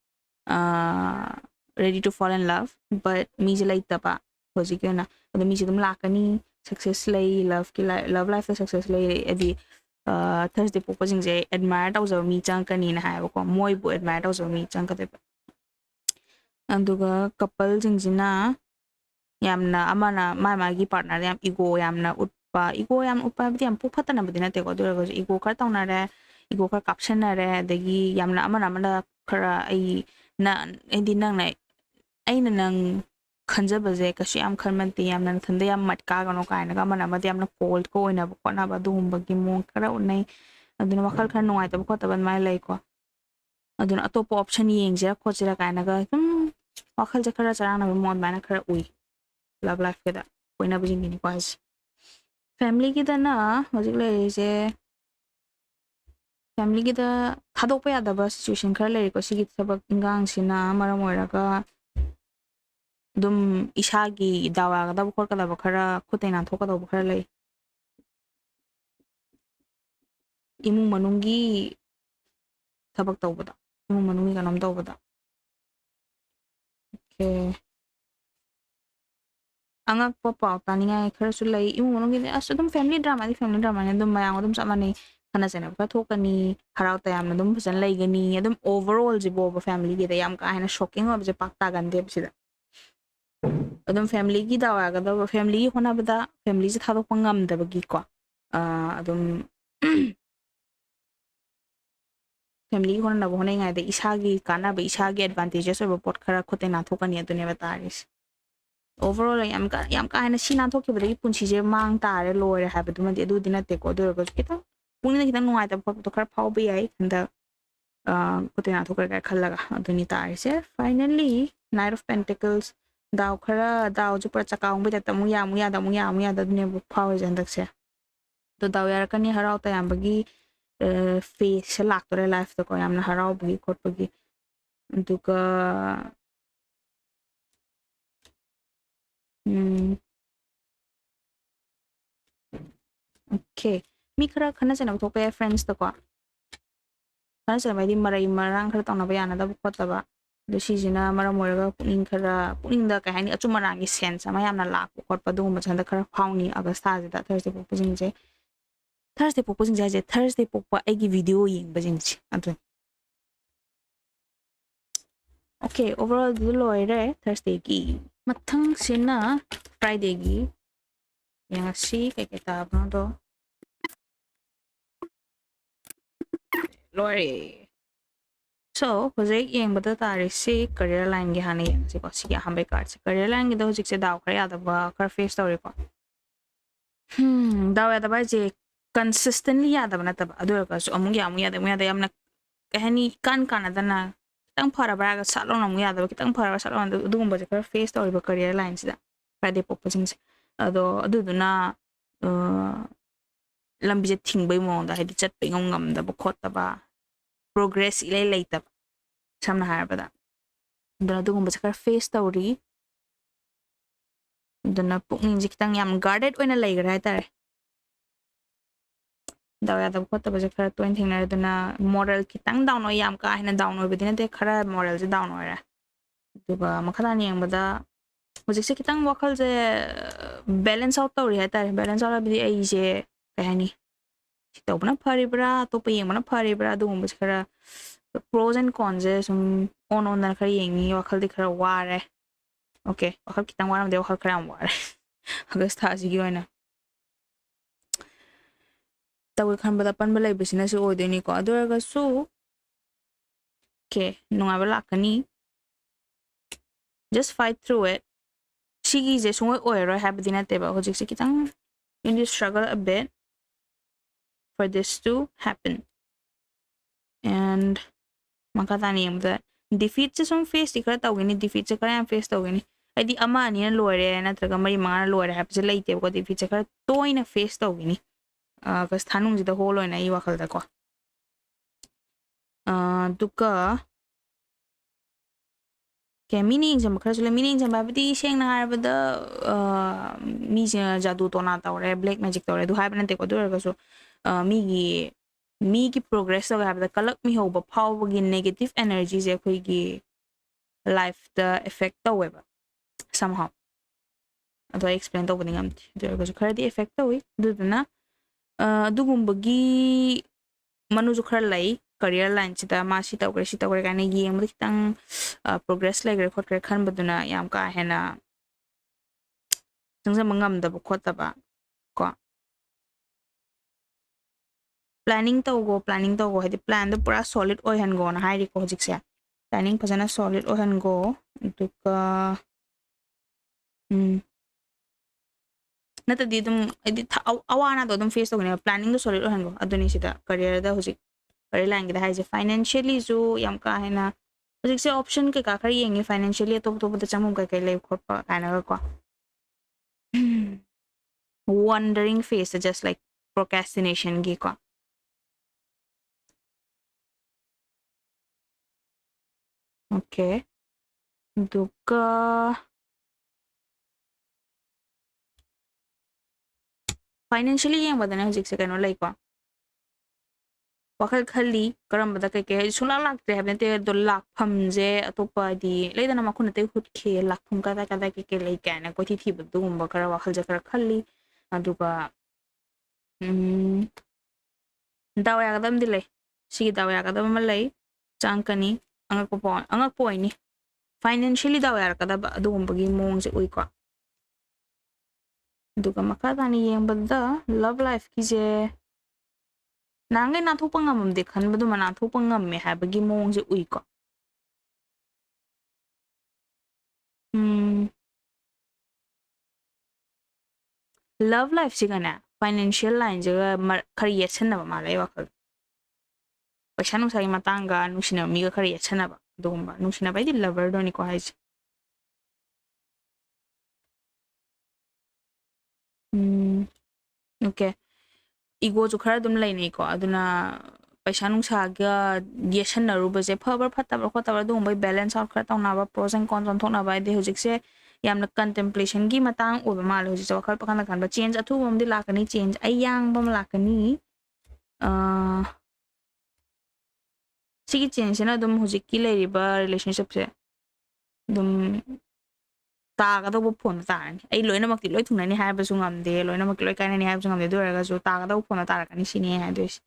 ready to fall in love but ꯃꯤꯁꯦ ꯂꯩꯇꯕ ꯍꯧꯖꯤꯛꯀꯤ ꯑꯣꯏꯅ ꯑꯗꯣ ꯃꯤꯁꯦ ꯑꯗꯨꯝ ꯂꯥꯛꯀꯅꯤ ꯁꯛꯁꯦꯁ ꯂꯩ ꯂꯚ ꯂꯥꯏꯐꯇ ꯁꯛꯁꯦꯁ ꯂꯩ ꯍꯥꯏꯗꯤ ꯊꯔꯁꯗꯦ ꯄꯣꯛꯄꯁꯤꯡꯁꯦ ꯑꯦꯗꯃꯥꯏꯔ ꯇꯧꯖꯕ ꯃꯤ ꯆꯪꯉꯛꯀꯅꯤꯅ ꯍꯥꯏꯌꯦꯕꯀꯣ ꯃꯣꯏꯕꯨ ꯑꯦꯗꯃꯥꯏꯔ ꯇꯧꯖꯕ ꯃꯤ ꯆꯪꯉꯛꯀꯗꯣꯏꯕ ꯑꯗꯨꯒ ꯀꯄꯜꯁꯤꯡꯁꯤꯅ ꯌꯥꯝꯅ ꯑꯃꯅ ꯃꯥꯒꯤ ꯄꯥꯔꯠꯅꯔꯗ ꯌꯥꯝ ꯏꯒꯣ ꯌꯥꯝꯅ ꯏꯒꯣ ꯌꯥꯝꯅ ꯎꯠꯄ ꯍꯥꯏꯕꯗꯤ ꯌꯥꯝ ꯄꯨꯛ ꯐꯠꯇꯅꯕꯗꯤ ꯅꯠꯇꯦꯀꯣ ꯑꯗꯨ ꯑꯣꯏꯔꯒꯁꯨ ꯏꯒꯣ ꯈꯔ ꯇꯧꯅꯔꯦ ꯏꯒꯣ ꯈꯔ ꯀꯥꯞꯁꯟꯅꯔꯦ ꯑꯗꯒꯤ ꯌꯥꯝꯅ ꯑꯃꯅ ꯈꯔ ꯍꯥꯏꯗꯤ ꯅꯪꯅ ꯑꯩꯅ ꯅꯪ ꯈꯟꯖꯕꯁꯦ ꯀꯩꯁꯨ ꯌꯥꯝ ꯈꯟꯃꯟꯗꯦ ꯌꯥꯝꯅ ꯅꯊꯟꯗ ꯌꯥꯝ ꯃꯠ ꯀꯥꯒꯅꯣ ꯀꯥꯏꯅꯒ ꯑꯃꯗꯤ ꯌꯥꯝꯅ ꯀꯣꯜꯗꯀ ꯑꯣꯏꯅꯕ ꯈꯣꯠꯅꯕ ꯑꯗꯨꯒꯨꯝꯕꯒꯤ ꯃꯑꯣꯡ ꯈꯔ ꯎꯠꯅꯩ ꯑꯗꯨꯅ ꯋꯥꯈꯜ ꯈꯔ ꯅꯨꯡꯉꯥꯏꯇꯕ ꯈꯣꯠꯇꯕ ꯑꯗꯨꯃꯥꯏꯅ ꯂꯩꯀꯣ ꯑꯗꯨꯅ ꯑꯇꯣꯞꯄ ꯑꯣꯞꯁꯟ ꯌꯦꯡꯁꯤꯔꯥ ꯈꯣꯠꯁꯤꯔꯥ ꯀꯥꯏꯅꯒ ꯁꯨꯝ ꯋꯥꯈꯜꯁꯦ ꯈꯔ ꯆꯔꯥꯡꯅꯕ ꯃꯑꯣꯡ ꯑꯗꯨꯃꯥꯏꯅ ꯈꯔ ꯎꯏ ꯂꯚ ꯂꯥꯏꯐꯀꯤꯗ ꯀꯣꯏꯅꯕꯁꯤꯡꯒꯤꯅꯤꯀꯣ ꯍꯥꯏꯁꯦ ꯐꯦꯃꯤꯂꯤꯒꯤꯗꯅ ꯍꯧꯖꯤꯛ ꯂꯩꯔꯤꯁꯦ ꯐꯦꯃꯤꯂꯤꯒꯤꯗ ꯊꯥꯗꯣꯛꯄ ꯌꯥꯗꯕ ꯁꯤꯆꯨꯋꯦꯁꯟ ꯈꯔ ꯂꯩꯔꯤꯀꯣ ꯁꯤꯒꯤ ꯊꯕꯛ ꯏꯟꯈꯥꯡꯁꯤꯅ ꯃꯔꯝ ꯑꯣꯏꯔꯒ ꯑꯗꯨꯝ ꯏꯁꯥꯒꯤ ꯗꯥꯎ ꯌꯥꯒꯗꯕ ꯈꯣꯠꯀꯗꯕ ꯈꯔ ꯈꯨꯠꯇꯩ ꯅꯥꯟꯊꯣꯛꯀꯗꯧꯕ ꯈꯔ ꯂꯩ ꯏꯃꯨꯡ ꯃꯅꯨꯡꯒꯤ ꯊꯕꯛ ꯇꯧꯕꯗ ꯏꯃꯨꯡ ꯃꯅꯨꯡꯒꯤ ꯀꯩꯅꯣꯝ ꯇꯧꯕꯗ ꯑꯣꯀꯦ ꯑꯉꯛꯄ ꯄꯥꯎ ꯇꯥꯅꯤꯡꯉꯥꯏ ꯈꯔꯁꯨ ꯂꯩ ꯏꯃꯨꯡ ꯃꯅꯨꯡꯒꯤꯗꯤ ꯑꯁ ꯑꯗꯨꯝ ꯐꯦꯃꯤꯂꯤ ꯗ꯭ꯔꯃꯥꯅꯤ ꯑꯗꯨꯝ ꯃꯌꯥꯝꯒ ꯑꯗꯨꯝ ꯆꯞ ꯃꯥꯟꯅꯩ ꯈꯠꯅ ꯆꯩꯅꯕ ꯈꯔ ꯊꯣꯛꯀꯅꯤ ꯍꯔꯥꯎ ꯇꯌꯥꯝꯅ ꯑꯗꯨꯝ ꯐꯖꯅ ꯂꯩꯒꯅꯤ ꯑꯗꯨꯝ ꯑꯣꯚꯔ ꯑꯣꯜꯁꯤꯕꯣꯕ ꯐꯦꯃꯤꯂꯤꯒꯤꯗ ꯌꯥꯝ ꯀꯥ ꯍꯦꯟꯅ ꯁꯣꯛꯀꯤꯡ ꯑꯣꯏꯕꯁꯦ ꯄꯥꯛ ꯇꯥꯒꯟꯗꯦꯕ ꯁꯤꯗ ꯑꯗꯨꯝ ꯐꯦꯃꯤꯂꯤꯒꯤ ꯗꯥꯎ ꯌꯥꯒꯗꯕ ꯐꯦꯃꯤꯂꯤꯒꯤ ꯍꯣꯠꯅꯕꯗ ꯐꯦꯃꯤꯂꯤꯁꯦ ꯊꯥꯗꯣꯛꯄ ꯉꯝꯗꯕꯒꯤꯀꯣ ꯑꯗꯨꯝ ꯐꯦꯃꯤꯂꯤꯒꯤ ꯍꯣꯠꯅꯅꯕ ꯍꯣꯠꯅꯉꯥꯏꯗ ꯏꯁꯥꯒꯤ ꯀꯥꯟꯅꯕ ꯏꯁꯥꯒꯤ ꯑꯦꯗꯚꯥꯟꯇꯦꯖꯦꯁ ꯑꯣꯏꯕ ꯄꯣꯠ ꯈꯔ ꯈꯨꯠꯇꯩ ꯅꯥꯟꯊꯣꯛꯀꯅꯤ ꯑꯗꯨꯅꯦꯕ ꯇꯥꯔꯤꯁꯦ ꯑꯣꯚꯔꯑꯣꯜ ꯌꯥꯝ ꯀꯥ ꯍꯦꯟꯅ ꯁꯤ ꯅꯥꯟꯊꯣꯛꯈꯤꯕꯗꯒꯤ ꯄꯨꯟꯁꯤꯁꯦ ꯃꯥꯡ ꯇꯥꯔꯦ ꯂꯣꯏꯔꯦ ꯍꯥꯏꯕꯗꯨꯃꯗꯤ ꯑꯗꯨꯗꯤ ꯅꯠꯇꯦꯀꯣ ꯑꯗꯨ ꯑꯣꯏꯔꯒꯁꯨ ꯈꯤꯇꯪ ꯄꯨꯛꯅꯤꯡꯗ ꯈꯤꯇꯪ ꯅꯨꯡꯉꯥꯏꯇꯕ ꯈꯣꯠꯄꯗꯣ ꯈꯔ ꯐꯥꯎꯕ ꯌꯥꯏ ꯍꯟꯗꯛ ꯈꯨꯠꯇꯩ ꯅꯥꯟꯊꯣꯛꯈ꯭ꯔꯦ ꯀꯥꯏ ꯈꯜꯂꯒ ꯑꯗꯨꯅꯤ ꯇꯥꯔꯤꯁꯦ ꯐꯥꯏꯅꯦꯜꯂꯤ ꯅꯥꯏꯠ ꯑꯣꯐ ꯄꯦꯟꯇꯤꯀꯜꯁ ꯗꯥꯎꯁꯦ ꯄꯨꯔꯥ ꯆꯀꯥ ꯑꯣꯟꯕꯩ ꯇꯥꯏꯞꯇ ꯑꯃꯨꯛ ꯌꯥ ꯑꯃꯨꯛ ꯌꯥꯗ ꯑꯃꯨꯛ ꯌꯥ ꯑꯃꯨꯛ ꯌꯥꯗ ꯑꯗꯨꯅꯦꯕ ꯐꯥꯎꯔꯤꯁꯦ ꯍꯟꯗꯛꯁꯦ ꯑꯗꯣ ꯗꯥꯎ ꯌꯥꯔꯛꯀꯅꯤ ꯍꯔꯥꯎ ꯇꯌꯥꯝꯕꯒꯤ ꯐꯦꯁꯁꯦ ꯂꯥꯛꯇꯣꯔꯦ ꯂꯥꯏꯐꯇꯀꯣ ꯌꯥꯝꯅ ꯍꯔꯥꯎꯕꯒꯤ ꯈꯣꯠꯄꯒꯤ ꯑꯗꯨꯒ okay mi khara khana chana thok pe friends da ko khana chana bai di marai marang khara tawna ba yana da ko ta ba do si jina mara moraga puning da ka hani achu marang gi sense ama yamna lak ko pa do ma chanda khara phawni august ta da Thursday pok pujing je Thursday pok pujing je Thursday pok pa ai gi video yeng bajing chi adu okay overall du loire Thursday gi mathang sina Friday gi yang si kai kai ta ba do loire so hojik yeng bata tari si career line gi hani yang si ko si ya hambe card si career line gi do hojik se daw khara ya da ba khara face story ko daw ya da ba je consistently ya da ba na ta ba adu ka so amung ya da yamna kahani kan adana kitang phara ba ga salon amu ya da kitang phara salon du gumba je khara face story ba career line si da Friday pok pa jing se adu du na lambi je thing bai mo da hedi chat pe ngam da ba khot ta ba progress ilai lai ta samna har ba da dana du gumba je khara face story dana pukning je kitang yam guarded oina lai ga ra ta daw ya da khot ta ba je khara toin thing na dana moral kitang down no yam ka hina down no bedina te khara moral je down no ra duga makhala ni yang ba da hojik se kitang wakhal je balance out tawri ha ta balance out bi ai je kahani to bana phari bra to pe yeng bana phari bra du gumba je khara pros and cons je sum on na khara yeng ni wakhal de khara ware okay wakhal kitang waram de wakhal khara ware august ta ji gi oina tawi khan bada pan balai bisina su odeni ko adora su ke nunga bala kani just fight through it shigi je sungoi oiro habdina teba hojik se kitang you need to struggle a bit for this to happen and makatani amda defeat se sum face dikra tawgini defeat se kara face tawgini adi ama ani na loire na traga mari manga loire habse leite ko defeat se kara toina face tawgini kas thanung ji da holo na I wakhal da ko duka ke meaning jam khara sule meaning jam babdi sheng na har bada mi jadu to na tawre black magic tawre du hai bana te ko dur ga so mi gi progress ga habda kalak mi hoba phaw gi negative energy je khoi gi life the effect taweba somehow ado explain to bani ngam dur ga so khara di effect tawi du na dugumba gi manu ju khara lai career line chita ma si tawre ka ne yeng mri tang progress like record kre khan baduna yam ka hena jangja mangam da bu khota ba ko planning to go hedi plan da pura solid oi han go na hai ri ko jik se planning phajana solid oi han go duka nata di dum edi awana do dum face to ne planning do solid oi han go aduni sida career da hojik career line da hai je financially ju yam ka hena hojik se option ke ka khari yengi financially to da chamum kai le khot pa kana ko wandering face just like procrastination gi ko okay duka financially yang badana hojik se kano lai ko wakhal khali karam bada kai sula lak te habne te do lak pham je atopa di leidana makhuna te hut khe lak phum ka ke lai kana ko thi bu gumba kara wakhal je kara khali aduga daw ya gadam dilai si daw ya gadam malai changkani angak po ni financially daw ya kada ba adugumba gi mong se ui ko duga makata ni yeng bada love life ki je nangai na thuk pangam de khan badu mana thuk pangam me ha bagi mong je ui ko love life sigana financial line je khari yetchen na ma lai wakhal paisa nu sai matanga nu sina mi ga khari yetchen na ba dugumba nu sina bai di lover do ni ko hai okay ego ju khara dum lai nei ko aduna paisa nu sa ga yetchen na ru ba je phabar phatabra khotabra dugumba balance out khara taw na ba pros and cons on thok na ba de hojik se yamna contemplation gi matang oba mal hojik wakhal pakana kan ba change athu bom di lakani change ayang bom lakani sigi change na dum hujikki leiriba relationship se dum tagadaba phone tarani ai loinamakti loi thunani haibasu ngamde loinamakti loi kainani haibasu ngamde doraga su tagadaba phone tarakani sini haidus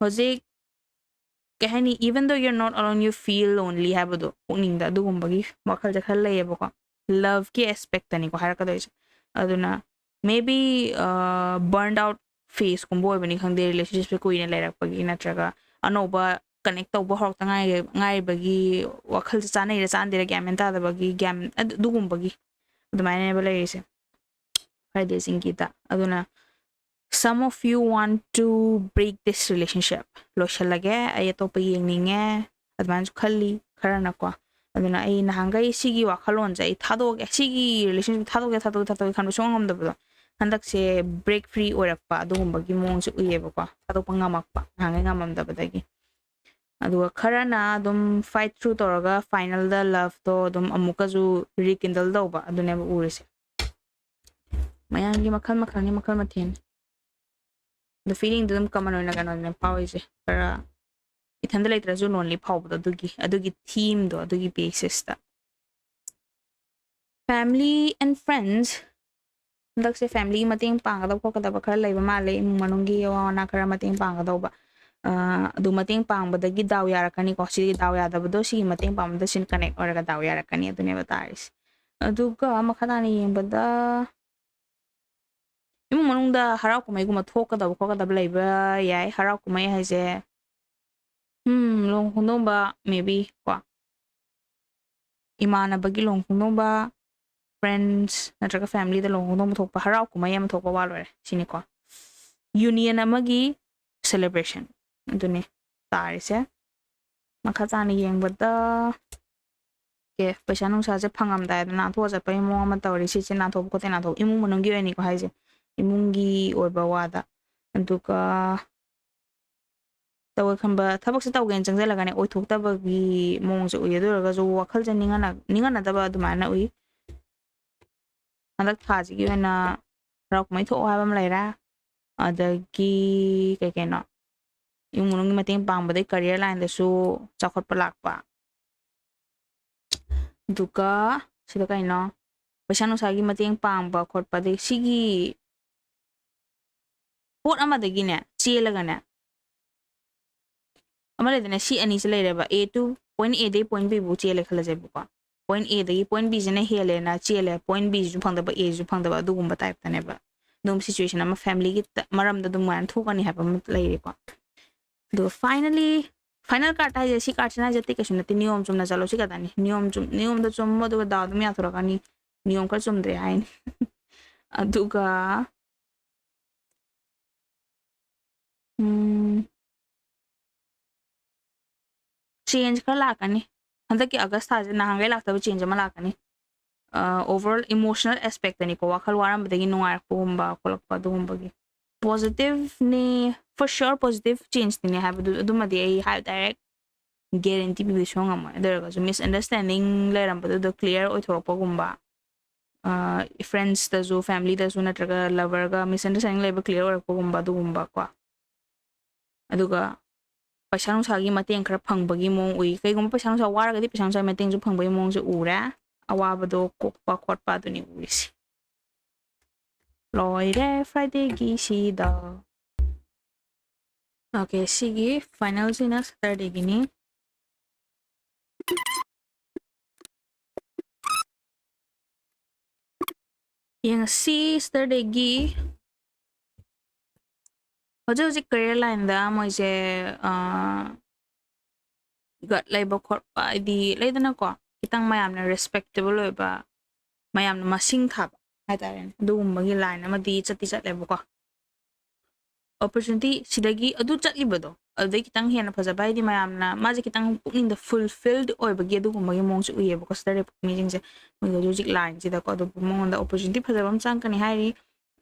hojik kahani even though you're not alone you feel lonely haibado pukningda adugumbagi wakhal ja khal layebako love ki aspect tani ko harakadoi aduna maybe burned out phase kumbo bani khangde relationship pe koine lairakpagi natraga anoba connect tawba horta ngai bagi wakhal chana ira chandira gamen ta bagi gam adugumbagi adumaine ba laise friday singita aduna some of you want to break this relationship lo shalage ay to pa yengninge advance khalli kharana ko aduna ai nahangai sigi wakhalon jai thadog sigi relationship thadog khan songam da handak se break free orakpa adugumbagi mong su uyeba ko thadog pangamakpa hangai ngamam da badagi aduga kharana dum fight through toraga final da love to dum amuka ju rekindle dawba adune ba urise mayangi makhal mathen the feeling dum common oina ganon pawise kara ithanda laitra ju lonely phawbdo adugi theme do adugi basis ta family and friends dak se family mating pangada ko kada khara laiba male manungi wana khara mating pangada ba adu mating pangbadagi daw yarakani ko si daw yadabdo si mating pangda sin connect oraga daw yarakani adune bataris aduga makhadani yembada imong manungda harau kumai guma thokada laiba yai harau kumai haise long khondongba maybe ko imana bagi long khondongba friends natraga family da long khondongba thokpa harau kumai am thokpa walore sini ko union amagi celebration adune tarise makhachani yengbada ke paisa nung sa je phangam dai na tho ja pai mo ma tawri si na tho ko te na tho imung manung gi ani ko haise imungi oiba wada aduka tawa khamba thabak se tawgen changjala gane oi thok tabagi mong se uye doraga jo wakhal ja ningana daba adumana ui handak thaji gi na rak mai tho ha bam laira adagi kai no yung munung mating pangbadai career line da su chakhot palakpa duka sida kai no paisa no sagi mating pangba khotpa de sigi pot amadagi ne chelaga ne amale dene si ani se leireba a to point a dei point b bu chele khala je bu ko point a dagi point b jene hele na chele point b ju phangda ba a ju phangda ba du gumba type tane ba dum situation ama family gi maram da dum man thukani ha ba leire ko do finally final card ha je si card na jati ke sunati niyom chumna chalo si kadani niyom da chum mo do da dum ya thora kani niyom ka chum de hain aduga change kar lakani handaki august ha je na hangai lakta change ma lakani overall emotional aspect ani ko wakhal waram badagi nungar pomba kolakpa dumba gi positive ni for sure positive change ni have duma di ai have direct guarantee bi song am there was misunderstanding leram badu the clear oi thorpa gumba friends da zo family da zo natraga lover ga misunderstanding leba clear or ko gumba du gumba kwa aduga paisa nungsagi mateng khara phangbagi mong ui kaigum paisa nungsa waragadi paisa nungsa mateng ju phangbagi mong ju ura awabado kokpa khotpa duni urisi loire friday gi sida okay sigi final sina saturday gini yang si saturday gi hojik career line da moise gat laiba khotpa di leidana ko kitang mayamna respectable oiba mayamna masing thaba haitaren adugumbagi line amadi chati chatleba ko opportunity sidagi adu chatlibado adai kitang hena phajaba di mayamna maje kitang pukning da fulfilled oibagi adugumbagi mongsu uyeba ko stare meeting je moigo hojik line sida ko adu mongonda opportunity phajabam changkani hairi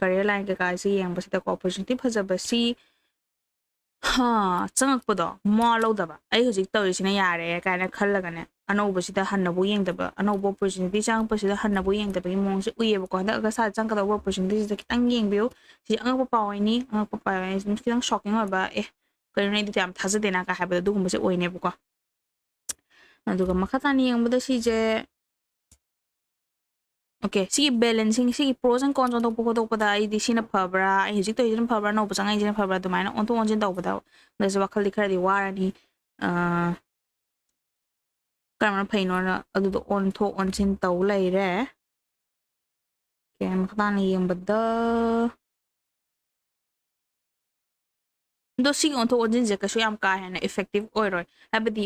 career line ka kai si yang basita ko opportunity phajaba si ha changakpado mo lodaba ai hojik tawri sina yare kaina khallagane ꯑꯅꯧꯕꯁꯤꯗ ꯍꯟꯅꯕꯨ ꯌꯦꯡꯗꯕ ꯑꯅꯧꯕ opportunity ꯆꯪꯉꯛꯄꯁꯤꯗ ꯍꯟꯅꯕꯨ ꯌꯦꯡꯗꯕꯒꯤ ꯃꯑꯣꯡꯁꯦ ꯎꯏꯌꯦꯕꯀꯣ ꯍꯟꯗꯛ ꯑꯒꯁꯥꯗ ꯆꯪꯒꯗꯧꯕ ꯑꯣꯄꯣꯔꯆꯨꯅꯤꯇꯤꯁꯤꯗ ꯈꯤꯇꯪ ꯌꯦꯡꯕꯤꯌꯨ ꯁꯤ ꯑꯉꯛꯄ ꯄꯥꯎ ꯑꯣꯏꯅꯤ ꯑꯉꯛꯄ ꯄꯥꯎ ꯑꯣꯏꯅꯤ ꯈꯤꯇꯪ ꯁꯣꯀꯤꯡ ꯑꯣꯏꯕ ꯀꯩꯅꯣ ꯑꯩꯗꯤ ꯌꯥꯝ ꯊꯥꯖꯗꯦꯅ ꯀꯥ ꯍꯥꯏꯕꯗꯣ ꯑꯗꯨꯒꯨꯝꯕꯁꯦ ꯑꯣꯏꯅꯦꯕꯀꯣ ꯑꯗꯨꯒ ꯃꯈꯥ ꯇꯥꯅ ꯌꯦꯡꯕꯗ ꯁꯤꯁꯦ okay see balancing see pros and cons ओंथोꯛꯄ ꯈꯣꯠꯇꯣꯛꯄꯗ ꯑꯩꯗꯤ ꯁꯤꯅ ꯐꯕ꯭ꯔꯥ ꯑꯩ ꯍꯧꯖꯤꯛ ꯇꯧꯔꯤꯁꯤꯅ ꯐꯕ꯭ꯔꯥ ꯑꯅꯧꯕ ꯆꯪꯉꯛꯏꯁꯤꯅ ꯐꯕ꯭ꯔꯥ ꯑꯗꯨꯃꯥꯏꯅ ꯑꯣꯟꯊꯣꯛ ꯑꯣꯟꯁꯤꯟ ꯇꯧꯕꯗ ꯗꯁꯨ ꯋꯥꯈꯜꯗꯤ ꯈꯔꯗꯤ ꯋꯥꯔꯅꯤ ꯀꯔꯝꯕꯅ ꯐꯩꯅꯣꯅ ꯑꯗꯨꯗꯣ ꯑꯣꯟꯊꯣꯛ ꯑꯣꯟꯁꯤꯟ ꯇꯧ ꯂꯩꯔꯦ ꯀꯩ ꯃꯈꯥ ꯇꯥꯅ ꯌꯦꯡꯕꯗ ꯑꯗꯣ ꯁꯤꯒꯤ ꯑꯣꯟꯊꯣꯛ ꯑꯣꯟꯁꯤꯟꯁꯦ ꯀꯩꯁꯨ ꯌꯥꯝ ꯀꯥ ꯍꯦꯟꯅ ꯏꯐꯦꯛꯇꯤቭ ꯑꯣꯏꯔꯣꯏ ꯍꯥꯏꯕꯗꯤ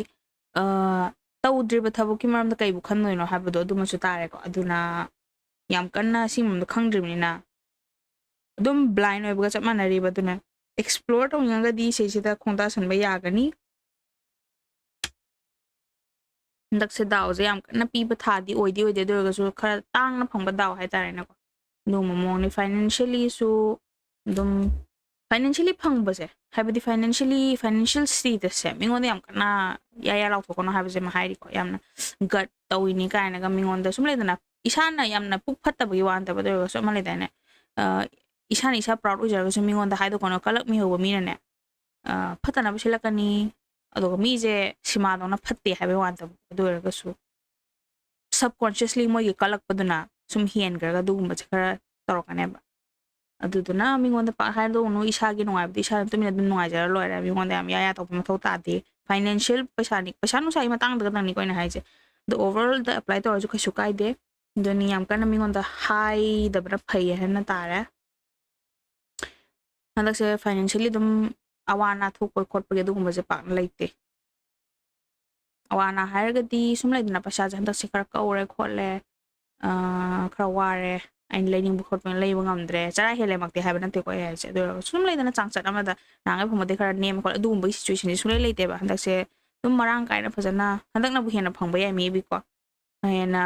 ꯇꯧꯗ꯭ꯔꯤꯕ ꯊꯕꯛꯀꯤ ꯃꯔꯝꯗ ꯀꯩꯕꯨ ꯈꯟꯗꯣꯏꯅꯣ ꯍꯥꯏꯕꯗꯣ ꯑꯗꯨꯃꯁꯨ ꯇꯥꯔꯦꯀꯣ ꯑꯗꯨꯅ ꯌꯥꯝ ꯀꯟꯅ ꯁꯤꯒꯨꯝꯕꯗꯣ ꯈꯪꯗ꯭ꯔꯤꯕꯅꯤꯅ ꯑꯗꯨꯝ ꯕ꯭ꯂꯥꯏꯟ ꯑꯣꯏꯕꯒ ꯆꯞ ꯃꯥꯟꯅꯔꯤꯕ ꯑꯗꯨꯅ ꯑꯦꯛꯁꯄ꯭ꯂꯣꯔ ꯇꯧꯅꯤꯡꯉꯒꯗꯤ ꯁꯤꯁꯤꯗ ꯈꯣꯡꯗꯥꯁꯟꯕ ꯌꯥꯒꯅꯤ ꯍꯟꯗꯛꯁꯦ ꯗꯥꯎꯁꯦ ꯌꯥꯝ ꯀꯟꯅ ꯄꯤꯕ ꯊꯥꯗꯤ ꯑꯣꯏꯗꯤ ꯑꯣꯏꯗꯦ ꯑꯗꯨ ꯑꯣꯏꯔꯒꯁꯨ ꯈꯔ ꯇꯥꯡꯅ ꯐꯪꯕ ꯗꯥꯎ ꯍꯥꯏꯇꯥꯔꯦꯅꯦꯀꯣ ꯑꯗꯨꯒꯨꯝꯕ ꯃꯑꯣꯡꯅꯤ ꯐꯥꯏꯅꯥꯟꯁꯤꯌꯦꯜꯂꯤꯁꯨ ꯑꯗꯨꯝ ꯐꯥꯏꯅꯥꯟꯁꯤꯌꯦꯜꯂꯤ ꯐꯪꯕꯁꯦ ꯍꯥꯏꯕꯗꯤ ꯐꯥꯏꯅꯥꯟꯁꯤꯌꯦꯜ ꯁ꯭ꯇꯦꯇꯁꯁꯦ ꯃꯤꯉꯣꯟꯗ ꯌꯥꯝ ꯀꯟꯅ ꯌꯥ ꯂꯥꯎꯊꯣꯛꯀꯅꯣ ꯍꯥꯏꯕꯁꯦ ꯃꯥ ꯍꯥꯏꯔꯤꯀꯣ ꯌꯥꯝꯅ ꯒꯠ ꯇꯧꯏꯅꯤ ꯀꯥꯏꯅꯒ ꯃꯤꯉꯣꯟꯗ ꯁꯨꯝ ꯂꯩꯗꯅ ꯏꯁꯥꯅ ꯌꯥꯝꯅ ꯄꯨꯛ ꯐꯠꯇꯕꯒꯤ ꯋꯥ ꯅꯠꯇꯕ ꯑꯗꯨ ꯑꯣꯏꯔꯒꯁꯨ ꯑꯃ ꯂꯩꯗꯥꯏꯅꯦ ꯏꯁꯥꯅ ꯏꯁꯥ ꯄ꯭ꯔꯥꯎꯠ ꯑꯣꯏꯖꯔꯒꯁꯨ ꯃꯤꯉꯣꯟꯗ ꯍꯥꯏꯗꯣꯛꯀꯅꯣ ꯀꯂꯛꯃꯤꯍꯧꯕ ꯃꯤꯅꯅꯦ ꯐꯠꯇꯅꯕ ꯁꯤꯜꯂꯛꯀꯅꯤ ꯑꯗꯨꯒ ꯃꯤꯁꯦ ꯁꯤꯃꯥꯗꯧꯅ ꯐꯠꯇꯦ ꯍꯥꯏꯕꯩ ꯋꯥ ꯅꯠꯇꯕ ꯑꯗꯨ ꯑꯣꯏꯔꯒꯁꯨ ꯁꯕꯀꯣꯟꯁꯤꯌꯁꯂꯤ ꯃꯣꯏꯒꯤ ꯀꯜꯂꯛꯄꯗꯨꯅ ꯁꯨꯝ ꯍꯦꯟꯈ꯭ꯔꯒ ꯑꯗꯨꯒꯨꯝꯕꯁꯦ ꯈꯔ ꯇꯧꯔꯛꯀꯅꯦꯕ ꯑꯗꯨꯗꯨꯅ ꯃꯤꯉꯣꯟꯗ ꯄꯥꯛ ꯍꯥꯏꯗꯣꯛꯎꯅꯨ ꯏꯁꯥꯒꯤ ꯅꯨꯡꯉꯥꯏꯕꯗꯤ ꯏꯁꯥꯅ ꯇꯨꯃꯤꯟꯅ ꯑꯗꯨꯝ ꯅꯨꯡꯉꯥꯏꯖꯔ ꯂꯣꯏꯔꯦ ꯃꯤꯉꯣꯟꯗ ꯌꯥꯝ ꯌꯥ ꯇꯧꯕ ꯃꯊꯧ ꯇꯥꯗꯦ ꯐꯥꯏꯅꯥꯟꯁꯤꯌꯦꯜ ꯄꯩꯁꯥ ꯅꯨꯡꯁꯥꯒꯤ ꯃꯇꯥꯡꯗꯒꯇꯪꯅꯤꯀꯣ ꯑꯩꯅ ꯍꯥꯏꯁꯦ ꯑꯗꯣ ꯑꯣꯚꯔꯑꯣꯜꯗ ꯑꯦꯄ꯭ꯂꯥꯏ ꯇꯧꯔꯁꯨ ꯀꯩꯁꯨ ꯀꯥꯏꯗꯦ ꯑꯗꯨꯅꯤ ꯌꯥꯝ ꯀꯟꯅ ꯃꯤꯉꯣꯟꯗ ꯍꯥꯏꯗꯕꯅ ꯐꯩ ꯍꯥꯏꯅ ꯇꯥꯔꯦ ꯍꯟꯗꯛꯁꯦ ꯐꯥꯏꯅꯥꯟꯁꯤꯌꯦꯜꯂꯤ ꯑꯗꯨꯝ ꯑꯋꯥ ꯑꯅꯥ ꯊꯣꯛꯄ ꯈꯣꯠꯄꯒꯤ ꯑꯗꯨꯒꯨꯝꯕꯁꯦ ꯄꯥꯛꯅ ꯂꯩꯇꯦ ꯑꯋꯥ ꯑꯅꯥ ꯍꯥꯏꯔꯒꯗꯤ ꯁꯨꯝ ꯂꯩꯗꯅ ꯄꯩꯁꯥꯁꯦ ꯍꯟꯗꯛꯁꯦ ꯈꯔ ꯀꯧꯔꯦ ꯈꯣꯠꯂꯦ ꯈꯔ ꯋꯥꯔꯦ ꯑꯩꯅ ꯂꯩꯅꯤꯡꯕ ꯈꯣꯠꯄꯅ ꯂꯩꯕ ꯉꯝꯗ꯭ꯔꯦ ꯆꯔꯥ ꯍꯦꯜꯂꯦꯃꯛꯇꯤ ꯍꯥꯏꯕ ꯅꯠꯇꯦꯀꯣ ꯑꯩ ꯍꯥꯏꯁꯦ ꯑꯗꯨ ꯑꯣꯏꯔꯒꯁꯨ ꯁꯨꯝ ꯂꯩꯗꯅ ꯆꯥꯡꯆꯠ ꯑꯃꯗ ꯅꯍꯥꯟꯒꯩ ꯐꯪꯕꯗꯩ ꯈꯔ ꯅꯦꯝꯃ ꯈꯣꯠꯂꯦ ꯑꯗꯨꯒꯨꯝꯕꯒꯤ ꯁꯤꯆꯨꯋꯦꯁꯟꯁꯦ ꯁꯨꯡꯂꯩ ꯂꯩꯇꯦꯕ ꯍꯟꯗꯛꯁꯦ ꯑꯗꯨꯝ ꯃꯔꯥꯡ ꯀꯥꯏꯅ ꯐꯖꯅ ꯍꯟꯗꯛꯅꯕꯨ ꯍꯦꯟꯅ ꯐꯪꯕ ꯌꯥꯏ ꯃꯦꯕꯤꯀꯣ ꯍꯦꯟꯅ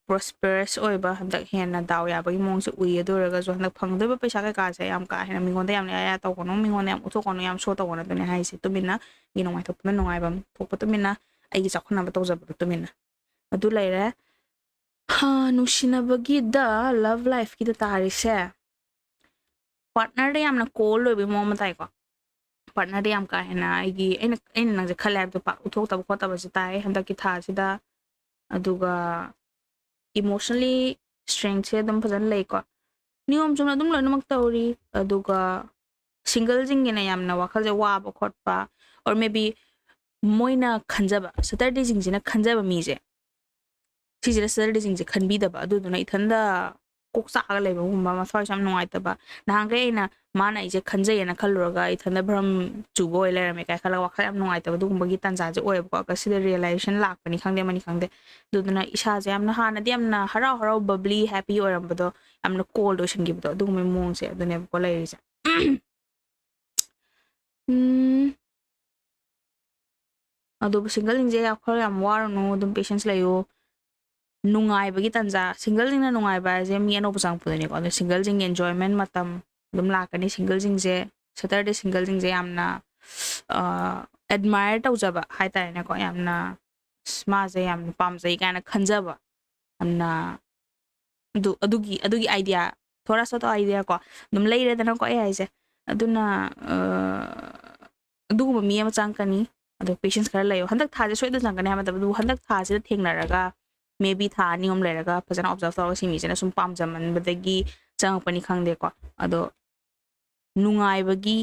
ꯄ꯭ꯔꯣꯁꯄꯦꯔꯁ ꯑꯣꯏꯕ ꯍꯟꯗꯛ ꯍꯦꯟꯅ ꯗꯥꯎ ꯌꯥꯕꯒꯤ ꯃꯑꯣꯡꯁꯦ ꯎꯏ ꯑꯗꯨ ꯑꯣꯏꯔꯒꯁꯨ ꯍꯟꯗꯛ ꯐꯪꯗꯣꯏꯕ ꯄꯩꯁꯥ ꯀꯩꯀꯥꯁꯦ ꯌꯥꯝ ꯀꯥ ꯍꯦꯟꯅ ꯃꯤꯉꯣꯟꯗ ꯌꯥꯝꯅ ꯑꯌꯥ ꯇꯧꯒꯅꯨ ꯃꯤꯉꯣꯟꯗ ꯌꯥꯝ ꯎꯠꯊꯣꯛꯀꯅꯨ ꯌꯥꯝ ꯁꯣ ꯇꯧꯒꯅꯨ ꯑꯗꯨꯅꯦ ꯍꯥꯏꯁꯦ ꯇꯨꯃꯤꯟꯅ ꯑꯩꯒꯤ ꯅꯨꯡꯉꯥꯏꯊꯣꯛꯄꯅ ꯅꯨꯡꯉꯥꯏꯕꯝ ꯊꯣꯛꯄ ꯇꯨꯃꯤꯟꯅ ꯑꯩꯒꯤ ꯆꯥꯎꯈꯠꯅꯕ ꯇꯧꯖꯕꯗꯣ ꯇꯨꯃꯤꯟꯅ ꯑꯗꯨ ꯂꯩꯔꯦ ꯅꯨꯡꯁꯤꯅꯕꯒꯤꯗ ꯂꯚ ꯂꯥꯏꯐꯀꯤꯗ ꯇꯥꯔꯤꯁꯦ ꯄꯥꯔꯠꯅꯔꯗ ꯌꯥꯝꯅ ꯀꯣꯜ ꯑꯣꯏꯕꯒꯤ ꯃꯑꯣꯡ ꯑꯃ ꯇꯥꯏꯀꯣ ꯄꯥꯔꯠꯅꯔꯗ ꯌꯥꯝ ꯀꯥ ꯍꯦꯟꯅ ꯑꯩꯅ ꯅꯪꯁꯦ ꯈꯜꯂꯦ ꯍꯥꯏꯕꯗꯣ ꯄꯥꯛ ꯎꯠꯊꯣꯛꯇꯕ ꯈꯣꯠꯇꯕꯁꯦ ꯇꯥꯏ ꯍꯟꯗꯛꯀꯤ ꯊꯥꯁꯤꯗ ꯑꯗꯨꯒ ꯏꯃꯣꯁꯅꯦꯜꯂꯤ ꯁꯇ꯭ꯔꯦꯡꯁꯦ ꯑꯗꯨꯝ ꯐꯖꯅ ꯂꯩꯀꯣ ꯅꯤꯌꯣꯝ ꯆꯨꯝꯅ ꯑꯗꯨꯝ ꯂꯣꯏꯅꯃꯛ ꯇꯧꯔꯤ ꯑꯗꯨꯒ ꯁꯤꯡꯒꯜꯁꯤꯡꯒꯤꯅ ꯌꯥꯝꯅ ꯋꯥꯈꯜꯁꯦ ꯋꯥꯕ ꯈꯣꯠꯄ ꯑꯣꯔ ꯃꯦ ꯕꯤ ꯃꯣꯏꯅ ꯈꯟꯖꯕ ꯁꯇꯔꯗꯦꯁꯤꯡꯁꯤꯅ ꯈꯟꯖꯕ ꯃꯤꯁꯦ ꯁꯤꯁꯤꯗ ꯁꯇꯔꯗꯦꯁꯤꯡꯁꯦ ꯈꯟꯕꯤꯗꯕ ꯑꯗꯨꯗꯨꯅ ꯏꯊꯟꯗ ꯀꯣꯛ ꯆꯥꯛꯑꯒ ꯂꯩꯕꯒꯨꯝꯕ ꯃꯊ꯭ꯋꯥꯏꯁꯨ ꯌꯥꯝ ꯅꯨꯡꯉꯥꯏꯇꯕ ꯅꯍꯥꯟꯈꯩ ꯑꯩꯅ ꯃꯥꯅ ꯑꯩꯁꯦ ꯈꯟꯖꯩꯌꯦꯅ ꯈꯜꯂꯨꯔꯒ ꯏꯊꯟꯗ ꯚ꯭ꯔꯝ ꯆꯨꯕ ꯑꯣꯏ ꯂꯩꯔꯝꯃꯦ ꯀꯥꯏ ꯈꯜꯂꯒ ꯋꯥꯈꯜ ꯌꯥꯝ ꯅꯨꯡꯉꯥꯏꯇꯕ ꯑꯗꯨꯒꯨꯝꯕꯒꯤ ꯇꯥꯟꯖꯥꯁꯦ ꯑꯣꯏꯌꯦꯕꯀꯣ ꯁꯤꯗ ꯔꯤꯌꯦꯂꯥꯏꯖꯦꯁꯟ ꯂꯥꯛꯄꯅꯤ ꯈꯪꯗꯦ ꯑꯃꯅꯤ ꯈꯪꯗꯦ ꯑꯗꯨꯗꯨꯅ ꯏꯁꯥꯁꯦ ꯌꯥꯝꯅ ꯍꯥꯟꯅꯗꯤ ꯌꯥꯝꯅ ꯍꯔꯥꯎ ꯍꯔꯥꯎ ꯕꯕ꯭ꯂꯤ ꯍꯦꯄꯤ ꯑꯣꯏꯔꯝꯕꯗꯣ ꯌꯥꯝꯅ ꯀꯣꯜড ꯑꯣꯏꯁꯟꯈꯤꯕꯗꯣ ꯑꯗꯨꯒꯨꯝꯕꯒꯤ ꯃꯑꯣꯡꯁꯦ ꯑꯗꯨꯅꯦꯕꯀꯣ ꯂꯩꯔꯤꯁꯦ ꯑꯗꯨꯕꯨ ꯁꯤꯡꯒꯜꯁꯤꯡꯁꯦ ꯈꯔ ꯌꯥꯝ ꯋꯥꯔꯨꯅꯨ ꯑꯗꯨꯝ ꯄꯦꯁꯦꯟꯁ ꯂꯩꯌꯨ ꯅꯨꯡꯉꯥꯏꯕꯒꯤ ꯇꯥꯟꯖꯥ ꯁꯤꯡꯒꯜꯁꯤꯡꯅ ꯅꯨꯡꯉꯥꯏꯕ ꯍꯥꯏꯁꯦ ꯃꯤ ꯑꯅꯧꯕ ꯆꯪꯉꯛꯄꯗꯣꯏꯅꯤꯀꯣ ꯑꯗꯣ ꯁꯤꯡꯒꯜꯁꯤꯡꯒꯤ ꯑꯦꯟꯖꯣꯏꯃꯦꯟ ꯃꯇꯝ ꯑꯗꯨꯝ ꯂꯥꯛꯀꯅꯤ ꯁꯤꯡꯒꯜꯁꯤꯡꯁꯦ ꯁꯇꯔꯗꯦ ꯁꯤꯡꯒꯜꯁꯤꯡꯁꯦ ꯌꯥꯝꯅ ꯑꯦꯗꯃꯥꯏꯔ ꯇꯧꯖꯕ ꯍꯥꯏꯇꯥꯔꯦꯅꯦꯀꯣ ꯌꯥꯝꯅ ꯃꯥꯁꯦ ꯌꯥꯝꯅ ꯄꯥꯝꯖꯩ ꯀꯥꯏꯅ ꯈꯟꯖꯕ ꯌꯥꯝꯅ ꯑꯗꯨꯒꯤ ꯑꯥꯏꯗꯤꯌꯥ ꯊꯣꯔꯥ ꯁꯣꯇꯣ ꯑꯥꯏꯗꯤꯌꯥ ꯀꯣ ꯑꯗꯨꯝ ꯂꯩꯔꯦꯗꯅꯀꯣ ꯑꯩ ꯍꯥꯏꯁꯦ ꯑꯗꯨꯅ ꯑꯗꯨꯒꯨꯝꯕ ꯃꯤ ꯑꯃ ꯆꯪꯉꯛꯀꯅꯤ ꯑꯗꯣ ꯄꯦꯁꯦꯟꯁ ꯈꯔ ꯂꯩꯌꯣ ꯍꯟꯗꯛ ꯊꯥꯁꯦ ꯁꯣꯏꯗꯅ ꯆꯪꯒꯅꯤ ꯍꯥꯏꯕ ꯃꯇꯝꯗ ꯑꯗꯨꯕꯨ ꯍꯟꯗꯛ ꯊꯥꯁꯤꯗ ꯊꯦꯡꯅꯔꯒ ꯃꯦ ꯕꯤ ꯊꯥ ꯑꯅꯤ ꯑꯍꯨꯝ ꯂꯩꯔꯒ ꯐꯖꯅ ꯑꯣꯕꯖꯔꯞ ꯇꯧꯔꯒ ꯁꯤ ꯃꯤꯁꯤꯅ ꯁꯨꯝ ꯄꯥꯝꯖꯃꯟꯕꯗꯒꯤ ꯆꯪꯉꯛꯄꯅꯤ ꯈꯪꯗꯦꯀꯣ ꯑꯗꯣ ꯅꯨꯡꯉꯥꯏꯕꯒꯤ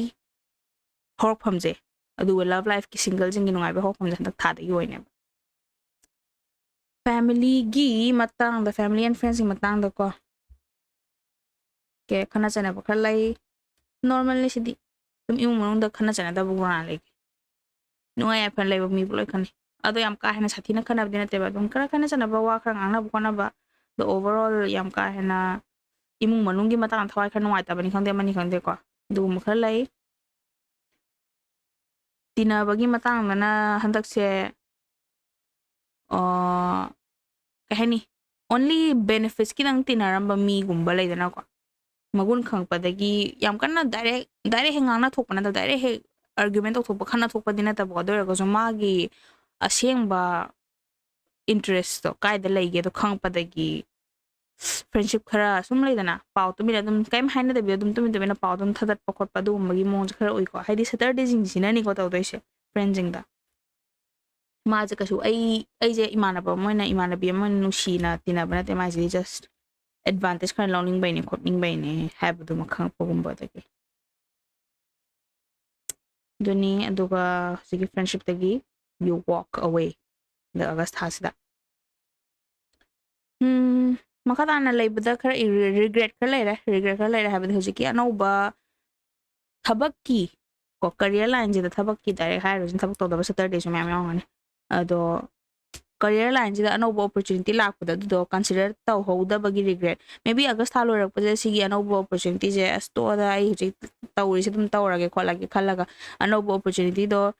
ꯍꯧꯔꯛꯐꯝꯁꯦ ꯑꯗꯨꯒ ꯂꯚ ꯂꯥꯏꯐꯀꯤ ꯁꯤꯡꯒꯜꯁꯤꯡꯒꯤ ꯅꯨꯡꯉꯥꯏꯕ ꯍꯧꯔꯛꯐꯝꯁꯦ ꯍꯟꯗꯛ ꯊꯥꯗꯒꯤ ꯑꯣꯏꯅꯦꯕ ꯐꯦꯃꯤꯂꯤꯒꯤ ꯃꯇꯥꯡꯗ ꯐꯦꯃꯤꯂꯤ ꯑꯦꯟ ꯐ꯭ꯔꯦꯟꯁꯀꯤ ꯃꯇꯥꯡꯗꯀꯣ ꯈꯠꯅ ꯆꯩꯅꯕ ꯈꯔ ꯂꯩ ꯅꯣꯔꯃꯦꯜꯅꯤ ꯁꯤꯗꯤ ꯑꯗꯨꯝ ꯏꯃꯨꯡ ꯃꯅꯨꯡꯗ ꯈꯠꯅ ꯆꯩꯅꯗꯕ ꯀꯅꯥ ꯂꯩꯒꯦ ꯅꯨꯡꯉꯥꯏ ꯌꯥꯏꯐꯅ ꯂꯩꯕ ꯃꯤꯕꯨ ꯂꯣꯏ ꯈꯟꯅꯩ ꯑꯗꯣ ꯌꯥꯝ ꯀꯥ ꯍꯦꯟꯅ ꯁꯥꯊꯤꯅ ꯈꯟꯅꯕꯗꯤ ꯅꯠꯇꯦꯕ ꯑꯗꯨꯝ ꯈꯔ ꯈꯠꯅ ꯆꯩꯅꯕ ꯋꯥ ꯈꯔ ꯉꯥꯡꯅꯕ ꯈꯣꯠꯅꯕ ꯑꯗꯣ ꯑꯣꯚꯔꯑꯣꯜ ꯌꯥꯝ ꯀꯥ ꯍꯦꯟꯅ ꯏꯃꯨꯡ ꯃꯅꯨꯡꯒꯤ ꯃꯇꯥꯡꯗ ꯊꯋꯥꯏ ꯈꯔ ꯅꯨꯡꯉꯥꯏꯇꯕꯅꯤ ꯈꯪꯗꯦ ꯑꯃꯅꯤ ꯈꯪꯗꯦꯀꯣ ꯑꯗꯨꯒꯨꯝꯕ ꯈꯔ ꯂꯩ ꯇꯤꯟꯅꯕꯒꯤ ꯃꯇꯥꯡꯗꯅ ꯍꯟꯗꯛꯁꯦ ꯀꯩ ꯍꯥꯏꯅꯤ ꯑꯣꯟꯂꯤ ꯕꯦꯅꯤꯐꯤꯠꯁꯀꯤꯗꯪ ꯇꯤꯟꯅꯔꯝꯕ ꯃꯤꯒꯨꯝꯕ ꯂꯩꯗꯅꯀꯣ ꯃꯒꯨꯟ ꯈꯪꯉꯛꯄꯗꯒꯤ ꯌꯥꯝ ꯀꯟꯅ ꯗꯥꯏꯔꯦꯛ ꯍꯦꯛ ꯉꯥꯡꯅ ꯊꯣꯛꯄ ꯅꯠꯇꯕ ꯗꯥꯏꯔꯦꯛ ꯍꯦꯛ ꯑꯥꯔꯒꯨꯃꯦꯟ ꯇꯧꯊꯣꯛꯄ ꯈꯟꯅ ꯊꯣꯛꯄꯗꯤ ꯅꯠꯇꯕꯀꯣ ꯑꯗꯨ ꯑꯣꯏꯔꯒꯁꯨ ꯃꯥꯒꯤ ꯑꯁꯦꯡꯕ interest to kaida leige to khangpadagi friendship khara sum leidana pau to mina dum kaim haina da bi dum to mina pau dum thadat pakot pa dum magi mong khara oi ko haidi Saturday jing sina ni ko taw doise friends jing da ma je kasu ai je imanaba moina imanabi mon nushina tinabana te ma je just advantage khara longing bai ni khotning bai ni have du makhang pogumba da ke duni aduga sigi friendship tagi you walk away the August hasida makadana leibada khara regret khara leira habada hojiki anauba thabakki ko career line jida thabakki direct hire jin thabak tawda Saturday so myam yawani ado career line jida anauba opportunity lakpada do consider taw hoda bagi regret maybe August halo rak paje sigi anauba opportunity je asto da ai hojik tawri se dum tawrage kholage khalaga anauba opportunity do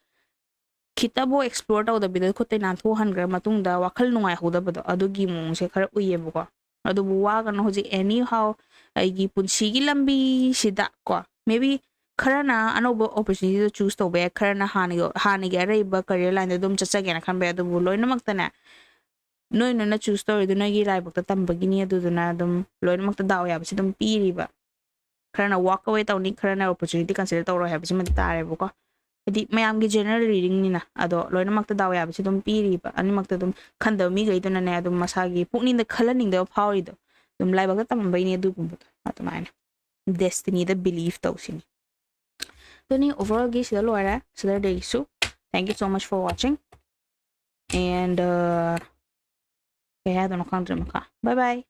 kitabo explore tawda bida khote na tho hangra matungda wakhal nungai hoda bado adugi mong se khara uyebo ko adu buwa kan hoji anyhow aigi punsigi lambi sida ko maybe karana anoba opportunity to choose to be karana hani ga reiba career line da dum chacha gena khan be adu bu loina makta na noi no na choose to du na gi rai bakta tambagi ni adu na dum loina makta daw ya bi dum piriba karana walk away tawni karana opportunity consider tawro ha bi man tare bu ko adi mayam gi general reading ni na ado loina makta daw ya bi dum piriba ani makta dum khanda mi gai dun na ne dum masagi pukni da khalaning da phauri do dum lai bakta tambai ni adu gum atmaina destiny da belief tawsini Tony overall gi sida loira sida day su thank you so much for watching and kaya don't know bye bye